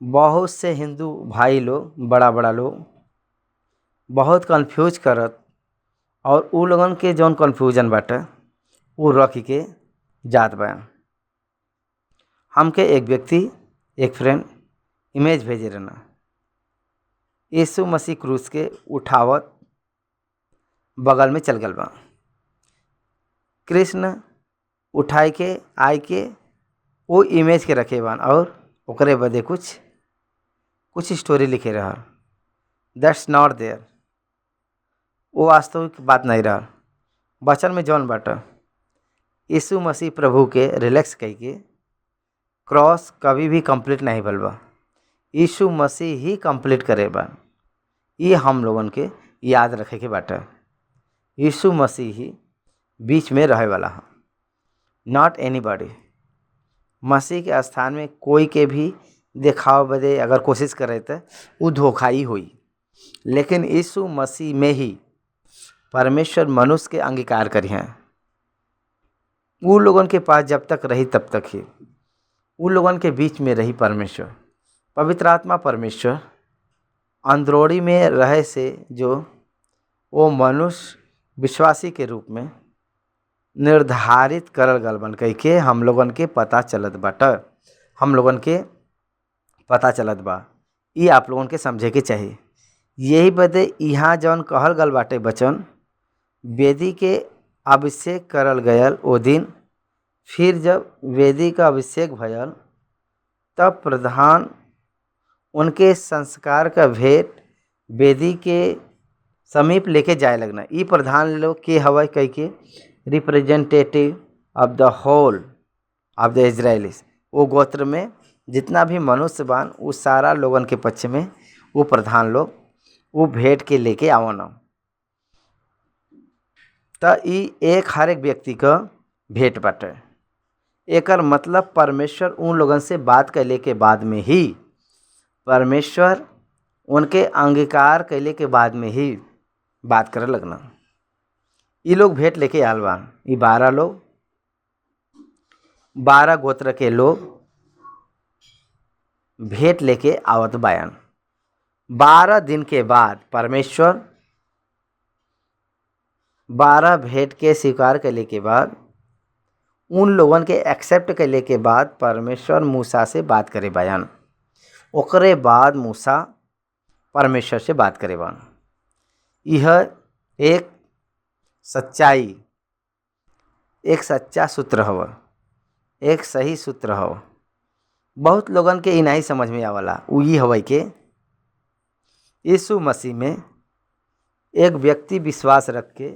बहुत से हिंदू भाई लोग बड़ा बड़ा लोग बहुत कंफ्यूज करत और उ लोगन के जौन कन्फ्यूजन बाटे वो रख के जात बा। हमके एक व्यक्ति एक फ्रेंड इमेज भेजे रहना, यीशु मसीह क्रूस के उठावत बगल में चल गल बा। कृष्ण उठाई के आय के वो इमेज के रखे बान और ओकरे बदे कुछ स्टोरी लिखे रहा। That's not there. वो वास्तविक बात नहीं रहा। वचन में जौन बाटा यीशु मसीह प्रभु के रिलैक्स कह के क्रॉस कभी भी कंप्लीट नहीं भल बा। यीशु मसीह ही कंप्लीट करे बा। ये हम लोगन के याद रखे के बाटे। यीशु मसीह ही बीच में रहे वाला है, नॉट एनीबॉडी। मसीह के स्थान में कोई के भी दिखाव बदे अगर कोशिश करे तो वो धोखा ही हुई। लेकिन यीशु मसीह में ही परमेश्वर मनुष्य के अंगीकार करी हैं। वो लोगन के पास जब तक रही तब तक ही वो लोगन के बीच में रही परमेश्वर। पवित्र आत्मा परमेश्वर अंदरोड़ी में रहे से जो वो मनुष्य विश्वासी के रूप में निर्धारित करल गल बन कह के हम लोगन के पता चलत बाटे। हम लोगन के पता चलत बा, ये आप लोगन के समझे के चाहिए। यही बदे यहाँ जौन कहल गल बाटे वचन, वेदी के अभिषेक करल गयल ओ दिन, फिर जब वेदी का अभिषेक भयल तब प्रधान उनके संस्कार का भेंट वेदी के समीप लेके जाए लगना। ये प्रधान लोग के हवा कह के रिप्रेजेंटेटिव ऑफ द होल ऑफ द इजराइलिस। वो गोत्र में जितना भी मनुष्य बान वो सारा लोगन के पक्ष में वो प्रधान लोग वो भेंट के लेके आवना। तो ई एक हर एक व्यक्ति का भेंट बाटे। एकर मतलब परमेश्वर उन लोगन से बात कैले के बाद में ही, परमेश्वर उनके अंगीकार कैले के बाद में ही बात करे लगना। ये लोग भेंट लेके आल बान। ये 12 लोग, 12 गोत्र के लोग भेंट लेके आवत बायन। 12 दिन के बाद परमेश्वर 12 भेंट के स्वीकार करने के बाद उन लोगन के एक्सेप्ट करने के बाद परमेश्वर मूसा से बात करे बयान। ओकरे बाद मूसा परमेश्वर से बात करे बयान। यह एक सच्चाई, एक सच्चा सूत्र हव, एक सही सूत्र हव। बहुत लोगन के ई नहीं समझ में आवला। उ ई हवे के यीशु मसीह में एक व्यक्ति विश्वास रख के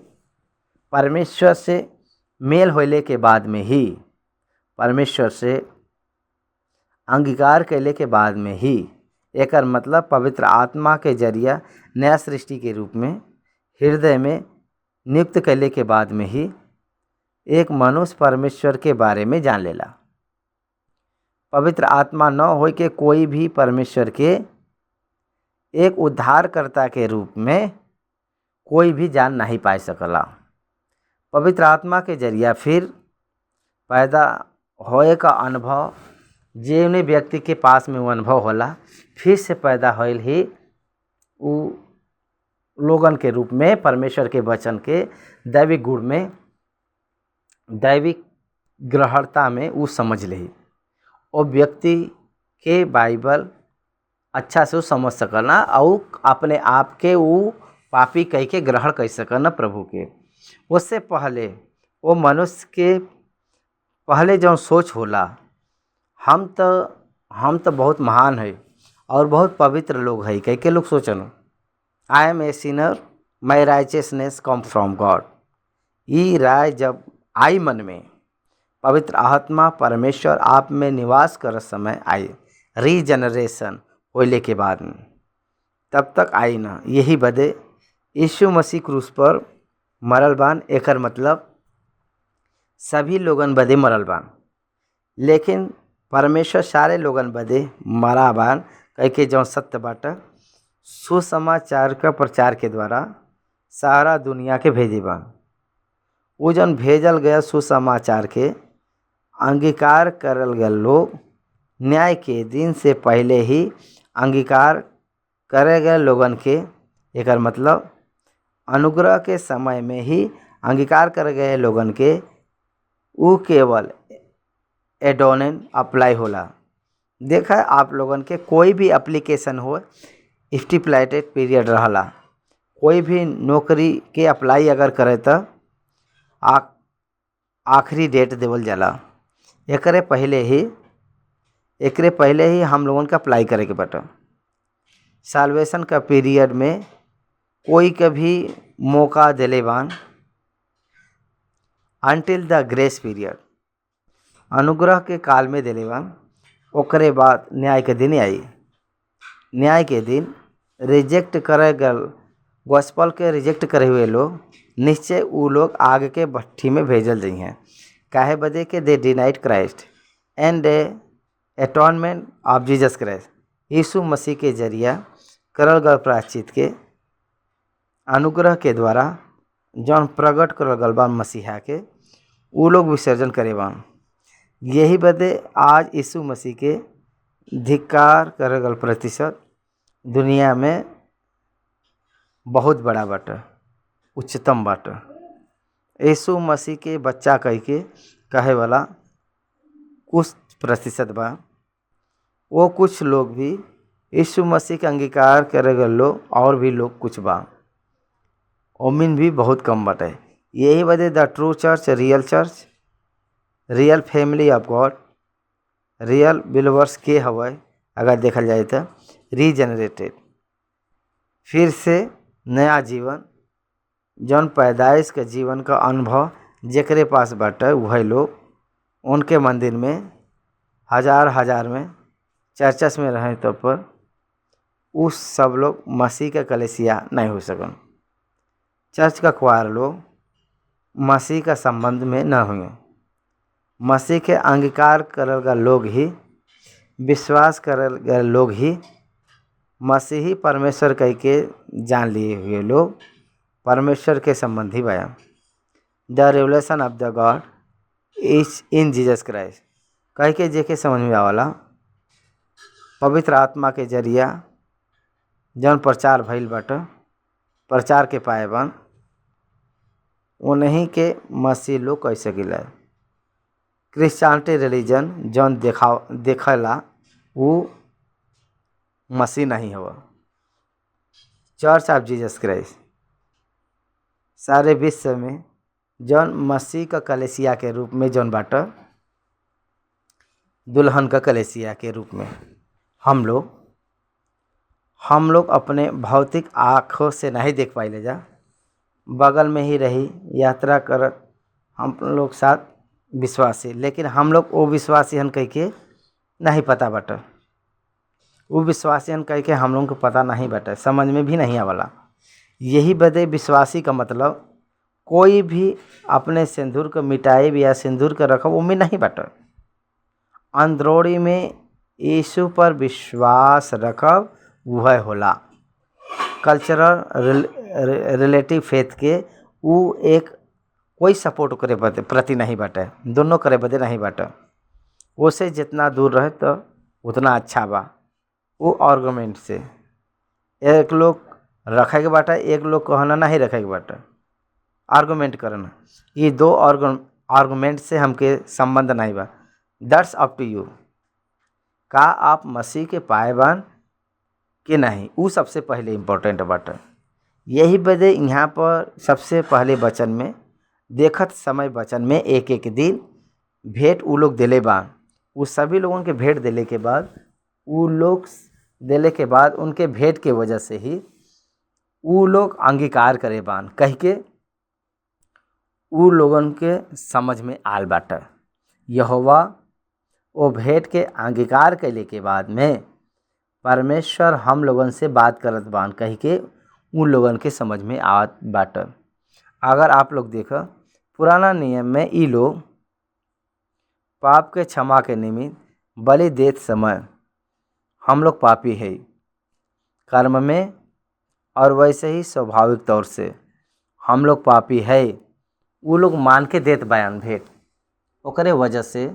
परमेश्वर से मेल होले के बाद में ही, परमेश्वर से अंगीकार कैले के बाद में ही, एकर मतलब पवित्र आत्मा के जरिया नया सृष्टि के रूप में हृदय में नियुक्त कैले के बाद में ही एक मनुष्य परमेश्वर के बारे में जान लेला। पवित्र आत्मा न हो के कोई भी परमेश्वर के एक उद्धारकर्ता के रूप में कोई भी जान नहीं पा सकला। पवित्र आत्मा के जरिया फिर पैदा होए का अनुभव जेवने व्यक्ति के पास में वो अनुभव होला, फिर से पैदा होल ही वो लोगन के रूप में परमेश्वर के वचन के दैविक गुण में, दैविक ग्रहणता में वो समझ ले। वो व्यक्ति के बाइबल अच्छा से वो समझ सकना और अपने आप के वो पापी कह के ग्रहण कर सकना प्रभु के। उससे पहले वो मनुष्य के पहले जो सोच होला, हम तो बहुत महान है और बहुत पवित्र लोग है कह के लोग सोचन, आई एम ए सिनर, माई राइचियसनेस कम फ्रॉम गॉड। ये राय जब आई मन में, पवित्र आत्मा परमेश्वर आप में निवास कर समय आई, रीजनरेशन होले के बाद में, तब तक आई ना। यही बदे यीशु मसीह क्रूस पर मरल बान। एकर मतलब सभी लोगन बदे मरल बान, लेकिन परमेश्वर सारे लोगन बदे मरा बान कह के जो सत्य बाटा सुसमाचार का प्रचार के द्वारा सारा दुनिया के भेजे बान। वो जन भेजल गया सुसमाचार के अंगीकार करल गए लोग न्याय के दिन से पहले ही अंगीकार करे गए लोगन के, एकर मतलब अनुग्रह के समय में ही अंगीकार करे गए लोगन के वो केवल एडोनेन अप्लाई होला। देखा आप लोगन के कोई भी एप्लीकेशन हो स्टिपुलेटेड पीरियड रहला। कोई भी नौकरी के अप्लाई अगर करे तो आखिरी डेट देवल जाला। एकरे पहले ही हम लोगन का अप्लाई करे के बटा। साल्वेशन का पीरियड में कोई कभी मौका दिले बान अनटिल द ग्रेस पीरियड, अनुग्रह के काल में दिले बान। ओकरे बाद न्याय के दिन आई। न्याय के दिन रिजेक्ट करे गल गॉस्पल के रिजेक्ट करे हुए लोग निश्चय वो लोग आग के भट्ठी में भेजल जाइ हैं। काहे बदे के they denied Christ and atonement of Jesus Christ. यीशु मसीह के जरिया करल गल प्रायश्चित के अनुग्रह के द्वारा जौन प्रकट करल गल बा मसीहा के वो लोग विसर्जन करे बान। यही बदे आज यीशु मसीह के धिक्कार करे गल प्रतिशत दुनिया में बहुत बड़ा बाटे, उच्चतम बाटे। यीशु मसीह के बच्चा कह के कहे वाला कुछ प्रतिशत बा, वो कुछ लोग भी यीशु मसीह के अंगीकार करे गए लोग और भी लोग कुछ बा, ओमिन भी बहुत कम बाटे। यही वजह the true church, real family of God, real believers के हवे अगर देखल जाए तो रीजनरेटेड, फिर से नया जीवन जौन पैदाइश के जीवन का अनुभव जेकरे पास बाटे वही लोग उनके मंदिर में हजार में चर्चस में रहें तो पर उस सब लोग मसीह का कलीसिया नहीं हो सकन। चर्च का क्वायर लोग मसीह का संबंध में न हुए। मसीह के अंगीकार करल गए लोग ही, विश्वास करल गए लोग ही, मसीही परमेश्वर कह के जान लिए हुए लोग परमेश्वर के संबंधी बयान। The revelation of the God is in Jesus Christ कह के जेके समझ में आवाला पवित्र आत्मा के जरिया जौन प्रचार भइल बाटे, प्रचार के पाएबान उन्हीं के मसीह लोग कह सकिला। क्रिश्चियनिटी रिलीजन जौन देखेला वो मसीह नहीं हुआ। चर्च ऑफ जीसस क्राइस्ट सारे विश्व में जौन मसीह का कलीसिया के रूप में जौन बाटा, दुल्हन का कलीसिया के रूप में हम लोग अपने भौतिक आँखों से नहीं देख पाइले जा, बगल में ही रही यात्रा करत हम लोग साथ विश्वासी, लेकिन हम लोग वो विश्वासी हन कह के नहीं पता बाटा, वो विश्वासी हन कह के हम लोग को पता नहीं बाटा, समझ में भी नहीं आवाला। यही बदे विश्वासी का मतलब कोई भी अपने सिंदूर को मिटाए या सिंदूर का रखब उम्मीद नहीं बाटा। अंदरोड़ी में यीशु पर विश्वास रखब वह होला। कल्चरल रिलेटिव फेथ के वो एक कोई सपोर्ट करे प्रति नहीं बाटे, दोनों करे बदे नहीं बाटे। उससे जितना दूर रहे तो उतना अच्छा बा। वो आर्गूमेंट से एक लोग रखे के बाटा, एक लोग कहना नहीं रखे के बाटा, आर्गूमेंट करना, ये दो आर्गूमेंट से हमके संबंध नहीं बा। दैट्स अप टू यू, का आप मसीह के पाएबान कि नहीं, वो सबसे पहले इम्पोर्टेंट बाटा। यही वजह यहाँ पर सबसे पहले वचन में देखत समय वचन में एक एक दिन भेंट वो लोग दिले बान। वो सभी लोगों के भेंट दिले के बाद वो लोग दिले के बाद उनके भेंट के वजह से ही वो लोग अंगीकार करे बान कह के वो लोगन के समझ में आल बाटा। यहोवा वो भेंट के अंगीकार कैले के बाद में परमेश्वर हम लोगन से बात करत बान कह के उन लोगन के समझ में आवत बाटा। अगर आप लोग देखो पुराना नियम में ये लोग पाप के क्षमा के निमित्त बलि देत समय हम लोग पापी है कर्म में, और वैसे ही स्वाभाविक तौर से हम लोग पापी है, वो लोग मान के देत बयान भेंट। ओकरे वजह से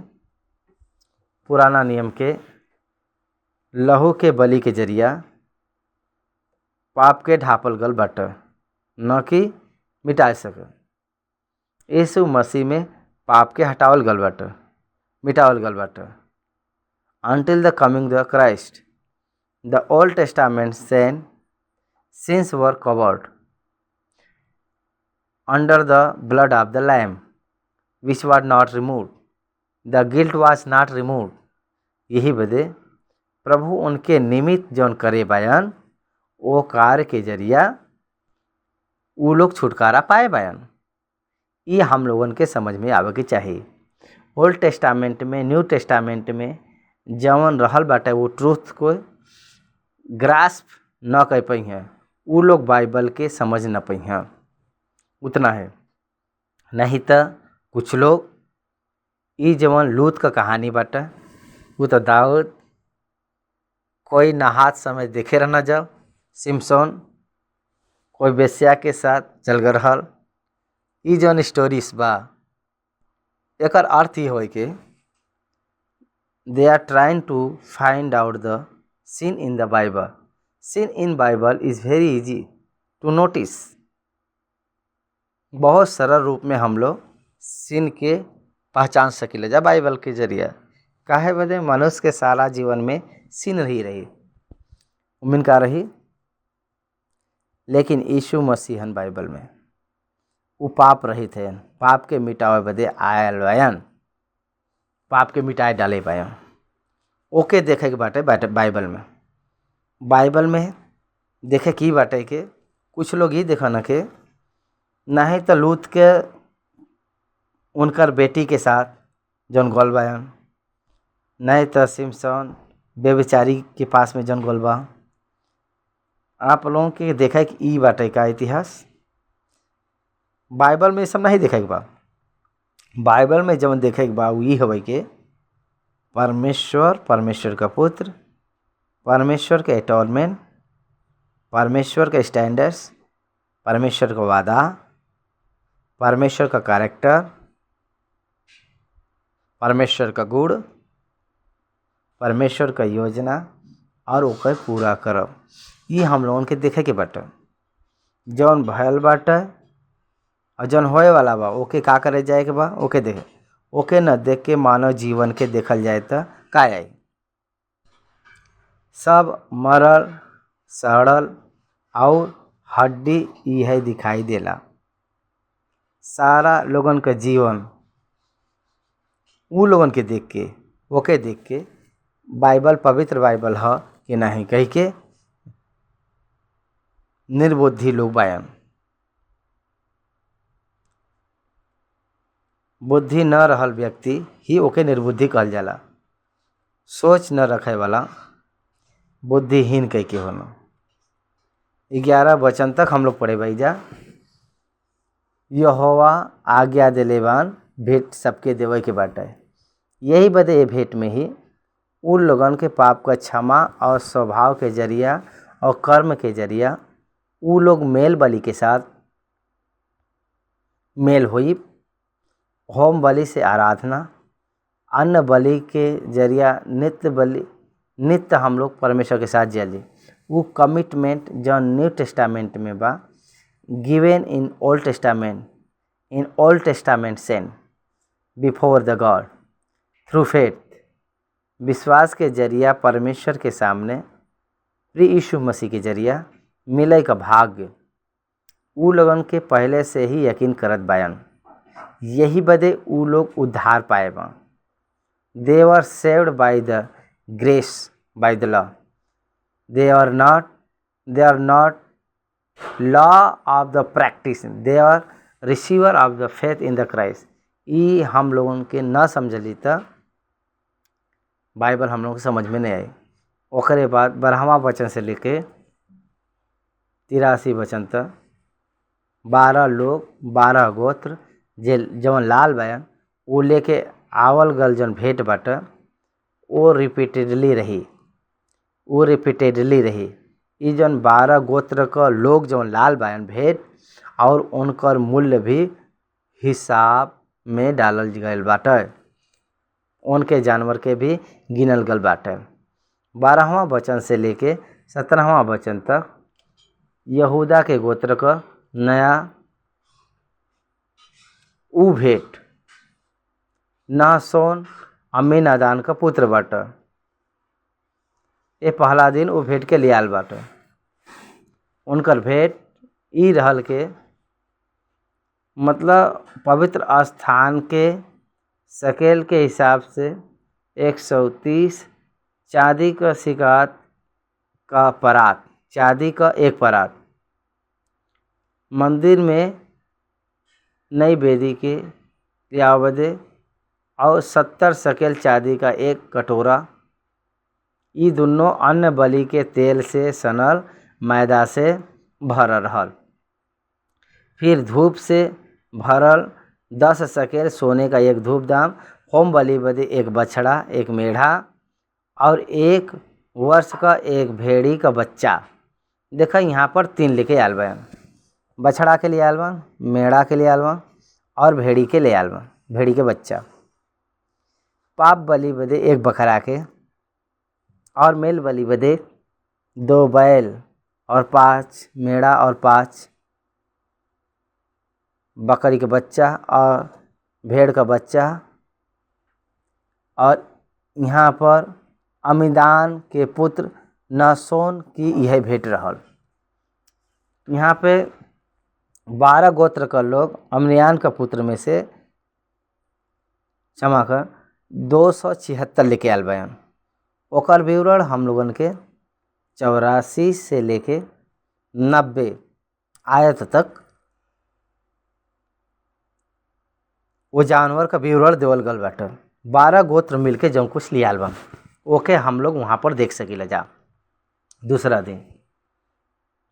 पुराना नियम के लहू के बलि के जरिया पाप के ढापल गल बाटे, न कि मिटा सके। यीशु मसीह में पाप के हटावल गल बाटे, मिटावल गल बाटे। Until the coming of Christ, the Old Testament sins were covered under the blood of the Lamb, which was not removed. The guilt was not removed. यही वजह प्रभु उनके निमित्त जौन करे बयान वो कार्य के जरिया वो लोग छुटकारा पाए बयान। ये हम लोगन के समझ में आवे के चाहिए। ओल्ड टेस्टामेंट में, न्यू टेस्टामेंट में जवन रहल बाटे वो ट्रूथ को ग्रास्प न कर पाई हैं, उ लोग बाइबल के समझ न पाई हैं। उतना है। नहीं तो कुछ लोग ई जवन लूत का कहानी बाटे वो तो दाऊद कोई नहात समय देखे रहना जब सिमसोन कोई बेस्या के साथ चल गए रहल। ई जवन स्टोरीज बा एकर अर्थ ही होय कि they are trying to find out the sin in the Bible. Sin in Bible is very easy to notice. बहुत सरल रूप में हम लोग सिन के पहचान सकिले जा बाइबल के जरिए। काहे बदे मनुष्य के सारा जीवन में सिन ही रही, उमिन का रही, लेकिन यीशु मसीहन बाइबल में वो पाप रहित है, पाप के मिटावे बदे आयल बयान, पाप के मिटाए डाले बयान ओके देखे के बाटे बाइबल में। बाइबल में देखे की बाटे के कुछ लोग ही देखा न के नहीं तो लूत के उनकर बेटी के साथ जौन गोल बयान, नहीं तो सिमसोन बेबिचारी के पास में जौन गोल बा। आप लोगों के देखा कि ई बाटे का इतिहास बाइबल में सब नहीं देखे के बा। बाइबल में जब देखे के बा वही हवे के परमेश्वर का पुत्र, परमेश्वर के एटोनमेंट, परमेश्वर के स्टैंडर्ड्स, परमेश्वर का वादा, परमेश्वर का कैरेक्टर, परमेश्वर का गुण, परमेश्वर का योजना और ओकर पूरा करब। ये हम लोगन के देखे के बाटे। जौन भयल बाटे और जौन होए वाला बा ओके का करे जाए के बा ओके देखे, ओके न देख के मानव जीवन के देखल जाए तो का आई। सब मरल सड़ल और हड्डी यह दिखाई देला। सारा लोगन का जीवन उ लोगन के देख के ओके देख के बाइबल पवित्र बाइबल ह कि नहीं कह के निर्बुद्धि लोग बयान। बुद्धि न रहल व्यक्ति ही ओके निर्बुद्धि कहल जाला। सोच न रखे वाला बुद्धिहीन कह के होना। 11 वचन तक हम लोग पढ़े भाई जा। यहोवा आज्ञा देले बान भेंट सबके देवे के बाटे। यही बदे ये भेंट में ही उन लोगन के पाप का क्षमा और स्वभाव के जरिया और कर्म के जरिया उ लोग मेल बलि के साथ मेल हुई। होम बलि से आराधना, अन्न बलि के जरिया नित्य हम लोग परमेश्वर के साथ जली। वो कमिटमेंट जो न्यू टेस्टामेंट में बा given in old testament Sen before the God through फेथ, विश्वास के जरिया परमेश्वर के सामने प्रिय यीशु मसीह के जरिया मिले का भाग्य उ लोगन के पहले से ही यकीन करत बायन। यही बदे उ लोग उद्धार पाए बा। They are saved by the grace by the law. They are not law of the practice, they are receiver of the faith in the Christ. ई हम लोगन के न समझली तो बाइबल हम लोग के समझ में नहीं आई। ओकरे बाद 12वां वचन से लेके 83 वचन तक 12 लोग 12 गोत्र जे जवन लाल बयान वो लेके आवल गल जन भेंट बाटे वो रिपीटेडली रही। ई जन 12 गोत्र का लोग जवन लाल बयान भेंट और उनकर मूल्य भी हिसाब में डालल गयल बाटे। उनके जानवर के भी गिनल गल बाटे। 12वां वचन से लेके 17वां वचन तक यहूदा के गोत्र का नया उ भेंट नासोन अम्मीनादान का पुत्र बाटे। ये पहला दिन वो भेंट के लियाल बाटे। उनकर भेंट ई रहल के मतलब पवित्र स्थान के शकेल के हिसाब से 130 चांदी का सिकात का परात, चांदी का एक परात, मंदिर में नई वेदी के यावदे और 70 शकेल चांदी का एक कटोरा ई दुनो अन्न बलि के तेल से सनल मैदा से भरल रहल। फिर धूप से भरल 10 शकेल सोने का एक धूप दान, होम बलि बदे एक बछड़ा, एक मेढ़ा और 1 वर्ष का एक भेड़ी का बच्चा। देखा यहाँ पर 3 लिखे आल बा, बछड़ा के लिए आल बा, मेढ़ा के लिए आल बा और भेड़ी के लिए आल बा, भेड़ी के बच्चा। पाप बलि बदे एक बकरा के और मेल बलि बदे 2 बैल और 5 मेढ़ा और 5 बकरी के बच्चा और भेड़ का बच्चा। और यहाँ पर अमीदान के पुत्र नहशोन की यह भेंट रहल। यहाँ पे 12 गोत्र का लोग अमनियान का पुत्र में से क्षमा कर 276 लेके आल बयान। ओकर विवरण हम लोगन के 84 से लेके 90 आयत तक वो जानवर का विवरण देवल गल बाटे। 12 गोत्र मिलके जौन कुछ लियाल बा ओके हम लोग वहाँ पर देख सकीला जा। दूसरा दिन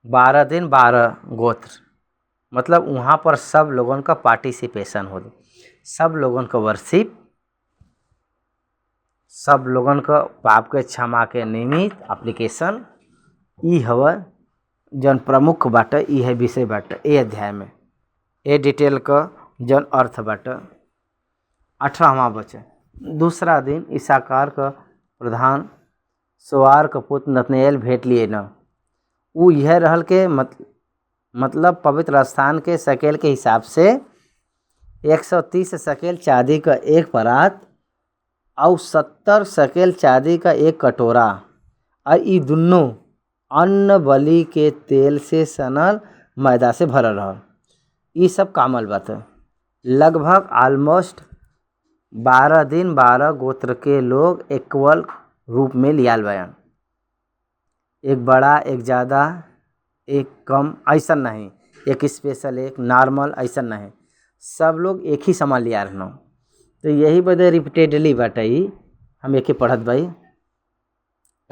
12 दिन 12 गोत्र, मतलब वहाँ पर सब लोगन का पार्टिसिपेशन हो, सब लोगन का वर्शिप, सब लोगन का पाप के क्षमा के निमित्त एप्लीकेशन। ई हवा जौन प्रमुख बाटे, ई है विषय बाटे ए अध्याय में, ए डिटेल का जौन अर्थ बाटे। 18वां वचन। दूसरा दिन इसाकार का प्रधान सोआर का पुत्र नतनएल भेंट लिए न। वो यह रहल के मतलब पवित्र स्थान के शकेल के हिसाब से 130 शकेल चांदी का एक परात और 70 शकेल चांदी का एक कटोरा, और ये दोनों अन्न बलि के तेल से सनल मैदा से भरल रहल। ये सब कामल बात है। लगभग ऑलमोस्ट 12 दिन 12 गोत्र के लोग इक्वल रूप में लियाल बयान, एक बड़ा एक ज़्यादा एक कम ऐसा नहीं, एक स्पेशल एक नॉर्मल ऐसा नहीं, सब लोग एक ही सामान लिया रहना। तो यही बदे रिपीटेडली बाटे हम एक ही पढ़त भाई।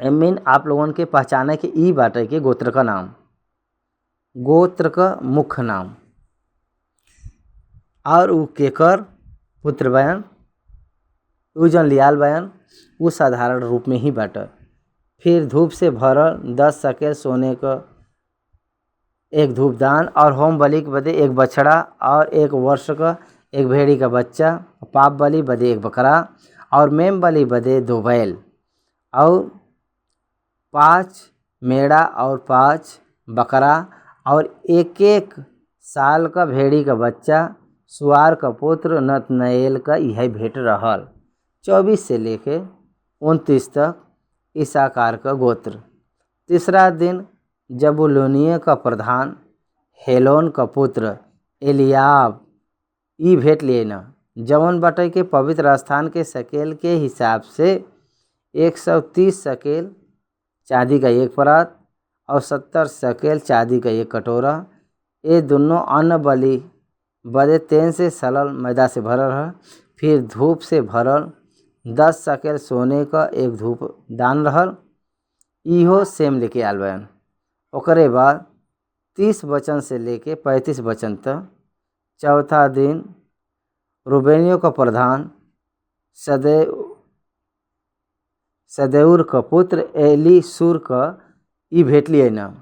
आई मीन आप लोगों के पहचाने के ई बाटे के गोत्र का नाम, गोत्र का मुख्य नाम और उ केकर पुत्र बयान, उ जन लियाल बयान वो साधारण रूप में ही बाटे। फिर धूप से भरल 10 शकेल सोने का एक धूपदान और होम बलि के बदे एक बछड़ा और 1 वर्ष का एक भेड़ी का बच्चा, पाप बलि बदे एक बकरा और मेम बलि बदे 2 बैल और 5 मेढ़ा और 5 बकरा और 1 साल का भेड़ी का बच्चा। सुआर का पुत्र नतनएल का यह भेंट रहल। 24 से लेके 29 तक इसाकार का गोत्र। तीसरा दिन जबूलूनियों का प्रधान हेलोन का पुत्र एलियाब ई भेंट लिए न, जवन बटे के पवित्र स्थान के शकेल के हिसाब से 130 शकेल चांदी का एक परात और 70 शकेल चांदी का एक कटोरा। ये दोनों अन्न बलि बदे तेल से सलल मैदा से भरल है। फिर धूप से भरल 10 शकेल सोने का एक धूप दान रहल। इहो सेम लेके आल बयान। ओकरे बाद 30 वचन से लेके 35 वचन तक। चौथा दिन रूबेनियों का प्रधान सदेउर का पुत्र एलीसूर का ई भेंट लिए न,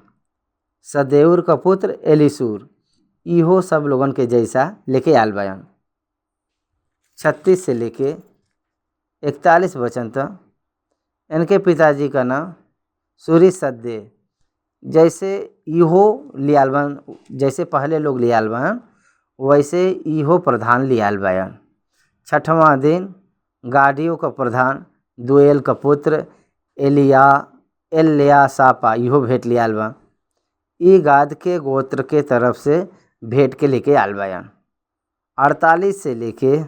सदेउर का पुत्र एलीसूर इहो सब लोगन के जैसा लेके आल बयान। 36 से लेके 41 वचन तक। इनके पिताजी का नाम सूरी सद्दे, जैसे इहो लियालबन, जैसे पहले लोग लियालबन वैसे इहो प्रधान लियाल बयान। 6वां दिन गाड़ियों का प्रधान दुएल का पुत्र एलियासापा इहो भेंट लियाल बा। ई गाद के गोत्र के तरफ से भेंट के लेके आल बयान। 48 से लेके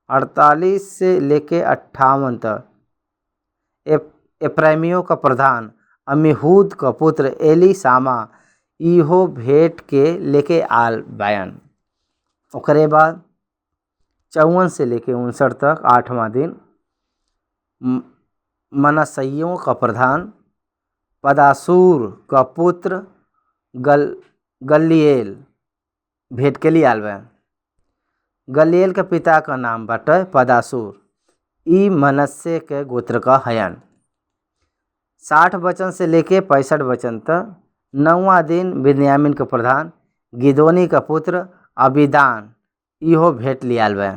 58 तक एप्रैमियों का प्रधान अमीहूद का पुत्र एलीसामा इहो भेंट के लेके आल बयान। ओकरे बाद 54 से लेके 59 तक 8वां दिन मनस्सइयों का प्रधान पदासूर का पुत्र गल्लिएल भेंट के लिए आल बा। गल्लिएल के पिता का नाम बाटे पदासूर। ई मनस्से के गोत्र का हयन। 60 वचन से लेके 65 वचन तक। 9वां दिन बिन्यामीन के प्रधान गिदोनी का पुत्र अबीदान इहो भेंट लियाल बा।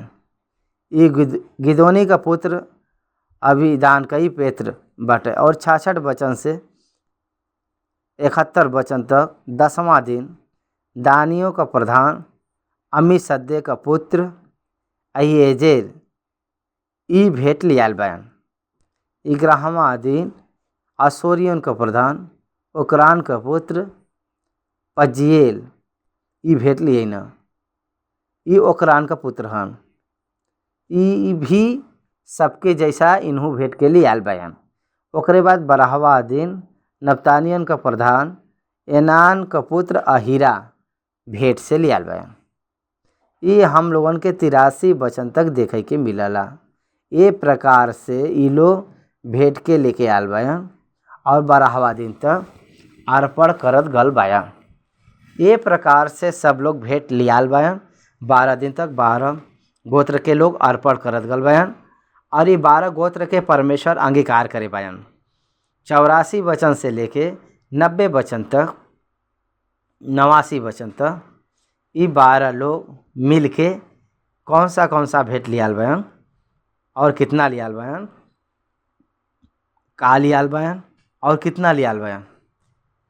ई गिदोनी का पुत्र अबीदान का ही पेत्र बाटे। और 66 वचन से 71 वचन तक। 10वां दिन दानियों का प्रधान अमीसद्दे का पुत्र अहीएजेर ई भेंट लियाल बा। 11वां दिन अशूरियन का प्रधान ओकरान का पुत्र पजीएल ई भेंट लिए न। ई ओकरान का पुत्र हन। ई भी सबके जैसा इन्हू भेंट के लिए आल बयान। ओकरे बाद 12वां दिन नप्तानियन का प्रधान एनान का पुत्र अहीरा भेंट से लियाल बयान। ये हम लोगन के 83 वचन तक देखे के मिलला। ये प्रकार से ई लोग भेंट के लेके आल बयान और 12वां दिन तक अर्पण करत गल बयान। ये प्रकार से सब लोग भेंट लियाल बयान। 12 दिन तक 12 गोत्र के लोग अर्पण करत गल बयान और ये 12 गोत्र के परमेश्वर अंगीकार करे बयान। 84 वचन से लेके 90 वचन तक 89 वचन तक ये 12 लोग मिल के कौन सा भेंट लियाल बयान और कितना लियाल बयान, का लियाल बयान और कितना लियाल बयान।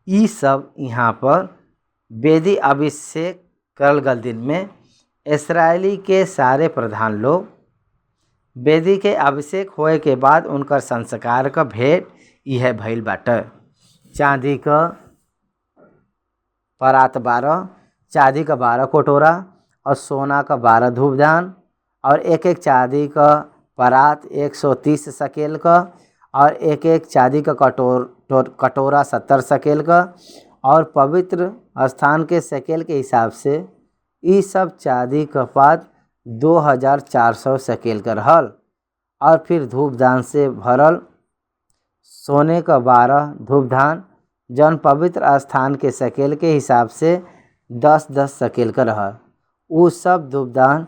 ये सब यहाँ पर वेदी अभिषेक करल गल दिन में इस्राएली के सारे प्रधान लोग वेदी के अभिषेक होए के बाद उनकर संस्कार का भेंट यह भइल बाटे। चांदी का परात 12, चांदी का 12 कटोरा और सोना का 12 धूपदान और एक चांदी का परात 130 शकेल का और एक चांदी का कटोरा 70 शकेल का और पवित्र स्थान के शकेल के हिसाब से ये सब चांदी का पात 2400 शकेल का रहल। और फिर धूपदान से भरल सोने का 12 धूपदान जौन पवित्र स्थान के शकेल के हिसाब से 10-10 शकेल का रहल। वो सब धूपदान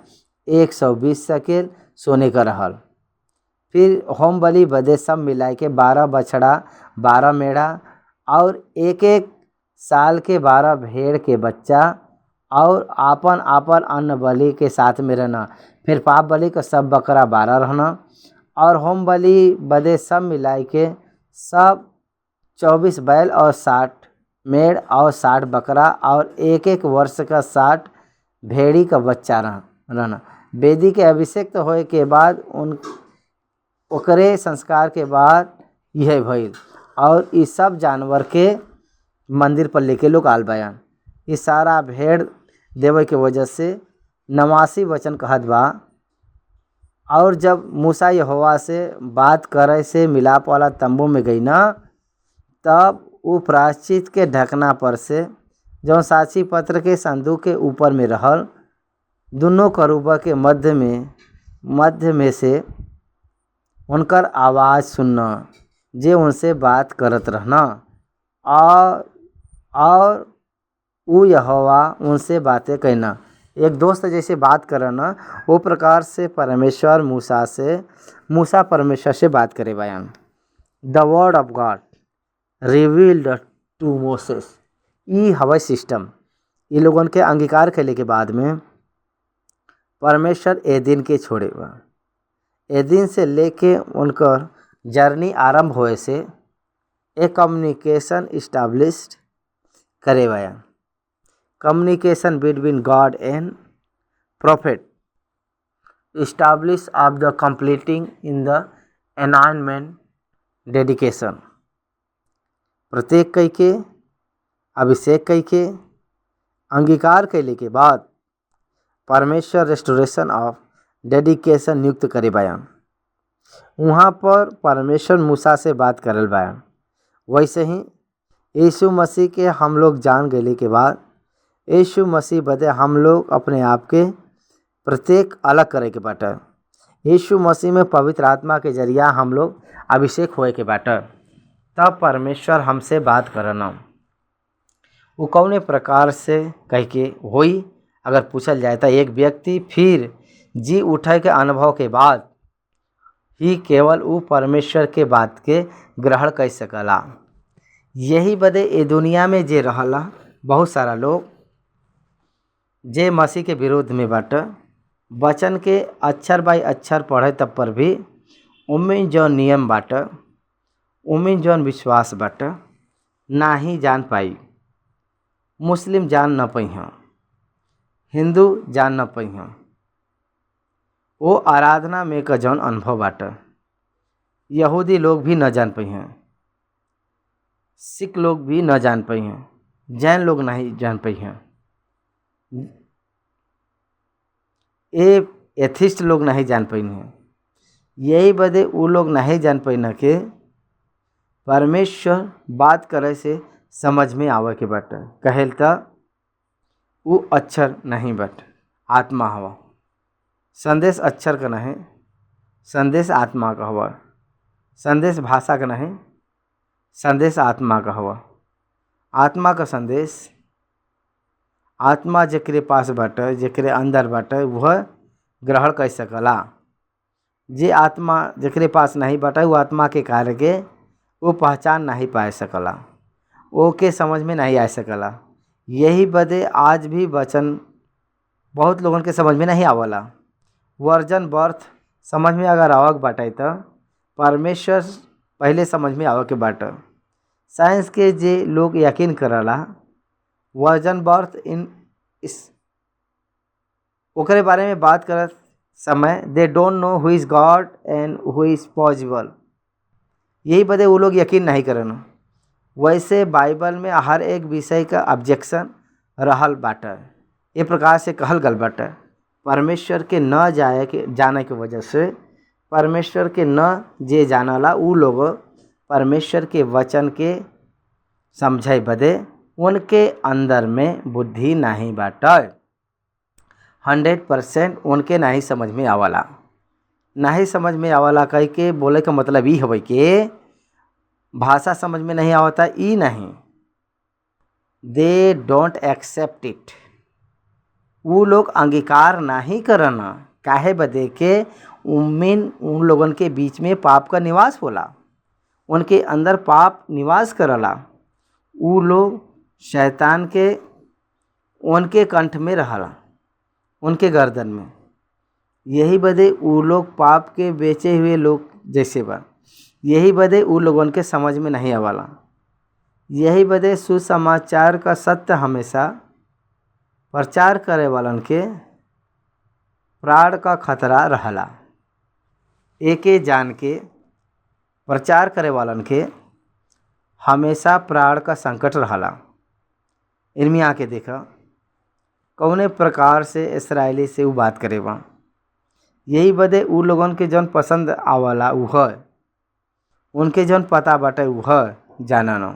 120 शकेल सोने का रहल। फिर होम बलि बदे सब मिलाए के 12 बछड़ा 12 मेढ़ा और एक साल के 12 भेड़ के बच्चा और आपन अन्न बलि के साथ में रहना। फिर पाप बलि का सब बकरा 12 रहना और होम बलि बदे सब मिलाए के सब 24 बैल और 60 मेढ़ और 60 बकरा और एक वर्ष का 60 भेड़ी का बच्चा रहना। वेदी के अभिषेक तो होए के बाद ओकरे संस्कार के बाद यह भइल और इस सब जानवर के मंदिर पर लेके लोग आल बयान। ये सारा भेड़ देवे के वजह से 89 वचन कहत बा। और जब मूसा यहोवा से बात करे से मिलाप वाला तंबू में गई ना, तब वो प्रायश्चित के ढकना पर से जो साक्षी पत्र के संदूक के ऊपर में रहल दोनों करूबा के मध्य में से उनकर आवाज़ सुनना जे उनसे बात करत रहना और वो यहोवा उनसे बातें कहना। एक दोस्त जैसे बात करना वो प्रकार से मूसा परमेश्वर से बात करे बयान। The word of God revealed to Moses. ई हवाई सिस्टम ये लोगों के अंगीकार कैले के बाद में परमेश्वर ए दिन के छोड़े बा। ए दिन से लेके उनकर जर्नी आरंभ होए से एक कम्युनिकेशन इस्टाब्लिश्ड करे बयान। Communication between God and prophet establish of the completing in the anointment dedication. प्रत्येक कई के अभिषेक कई के अंगीकार कैले के बाद परमेश्वर रेस्टोरेशन ऑफ डेडिकेशन नियुक्त करे बयान। वहाँ पर परमेश्वर मूसा से बात करल बयान। वैसे ही यीशु मसीह के हम लोग जान गए के बाद यीशु मसीह बदे हम लोग अपने आप के प्रत्येक अलग करे के बाटे। यीशु मसीह में पवित्र आत्मा के जरिया हम लोग अभिषेक होए के बाटे, तब परमेश्वर हमसे बात करना। वो कौने प्रकार से कह के होई अगर पूछल जाए तो एक व्यक्ति फिर जी उठे के अनुभव के बाद ही केवल वो परमेश्वर के बात के ग्रहण कर सकला। यही बदे ए दुनिया में जे रहला बहुत सारा लोग जे मसीह के विरोध में बाटे, वचन के अक्षर बाई अक्षर पढ़े तब पर भी उम्मीद जौन नियम बाटे, उम्मीद जौन विश्वास बाटे ना ही जान पाई। मुस्लिम जान न पाई हैं, हिंदू जान न पाई हैं। वो आराधना में का जौन अनुभव बाटे यहूदी लोग भी न जान पाई हैं, सिख लोग भी न जान पाई हैं, जैन लोग नहीं जान पाई हैं, एथिस्ट लोग नहीं जान पाई हैं। यही बदे वो लोग नहीं जान पाई न के परमेश्वर बात करे से समझ में आवे के बाटे। कहेल त वो अक्षर नहीं बाटे, आत्मा हवा। संदेश अक्षर का नहीं, संदेश आत्मा का हवा। संदेश भाषा का नहीं, संदेश आत्मा का हवा। आत्मा का संदेश आत्मा जेकरे पास बाटे, जेकरे अंदर बाटे वह ग्रहण कर सकला। जे आत्मा जेकरे पास नहीं बाटे वो आत्मा के कार्य के वो पहचान नहीं पा सकला, ओके समझ में नहीं आ सकला। यही बदे आज भी वचन बहुत लोगन के समझ में नहीं आवला। वर्जन बर्थ समझ में अगर आवक बाटे तो परमेश्वर पहले समझ में आवक के बाटे। साइंस के जे लोग यकीन करला वर्जन बर्थ इन इस ओकरे बारे में बात करत समय they don't know who is God and हु इज़ पॉसिबल। यही बदे वो लोग यकीन नहीं करन। वैसे बाइबल में हर एक विषय का ऑब्जेक्शन रहल बाटे। ये प्रकार से कहल गल बाटे परमेश्वर के न जाने के वजह से, परमेश्वर के न जे जानला उ लोग परमेश्वर के वचन के समझे बदे उनके अंदर में बुद्धि नहीं बाटे। 100% उनके नहीं समझ में आवला। नहीं समझ में आवला कह के बोले का मतलब ये हवे कि भाषा समझ में नहीं आवता ई नहीं, दे डोंट एक्सेप्ट इट। वो लोग अंगीकार नहीं करना। काहे बदे के उन लोगन के बीच में पाप का निवास होला, उनके अंदर पाप निवास करला। वो लोग शैतान के उनके कंठ में रहला, उनके गर्दन में। यही बदे वो लोग पाप के बेचे हुए लोग जैसे बा। यही बदे वो लोगन के समझ में नहीं आवाला। यही बदे सुसमाचार का सत्य हमेशा प्रचार करे वालन के प्राण का खतरा रहला। एके जान के प्रचार करे वालन के हमेशा प्राण का संकट रहला। इनमें आके देखा कौने प्रकार से इसराइली से वो बात करे बा। यही बदे उ लोगन के जौन पसंद आवला वह उनके जौन पता बाटे वह जाना न।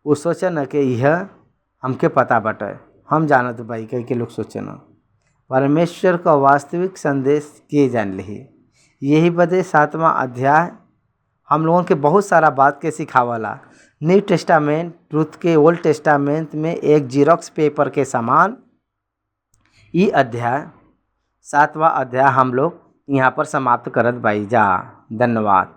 वो सोचे न कि यह हमके पता बाटे, हम जानत भाई कह के लोग सोचे न। परमेश्वर का वास्तविक संदेश के जान ली। यही बदे 7वां अध्याय हम लोगों के बहुत सारा बात के सिखावला। न्यू टेस्टामेंट ट्रुथ के ओल्ड टेस्टामेंट में एक जीरोक्स पेपर के समान ये अध्याय 7वां अध्याय हम लोग यहाँ पर समाप्त करत बाई जा। धन्यवाद।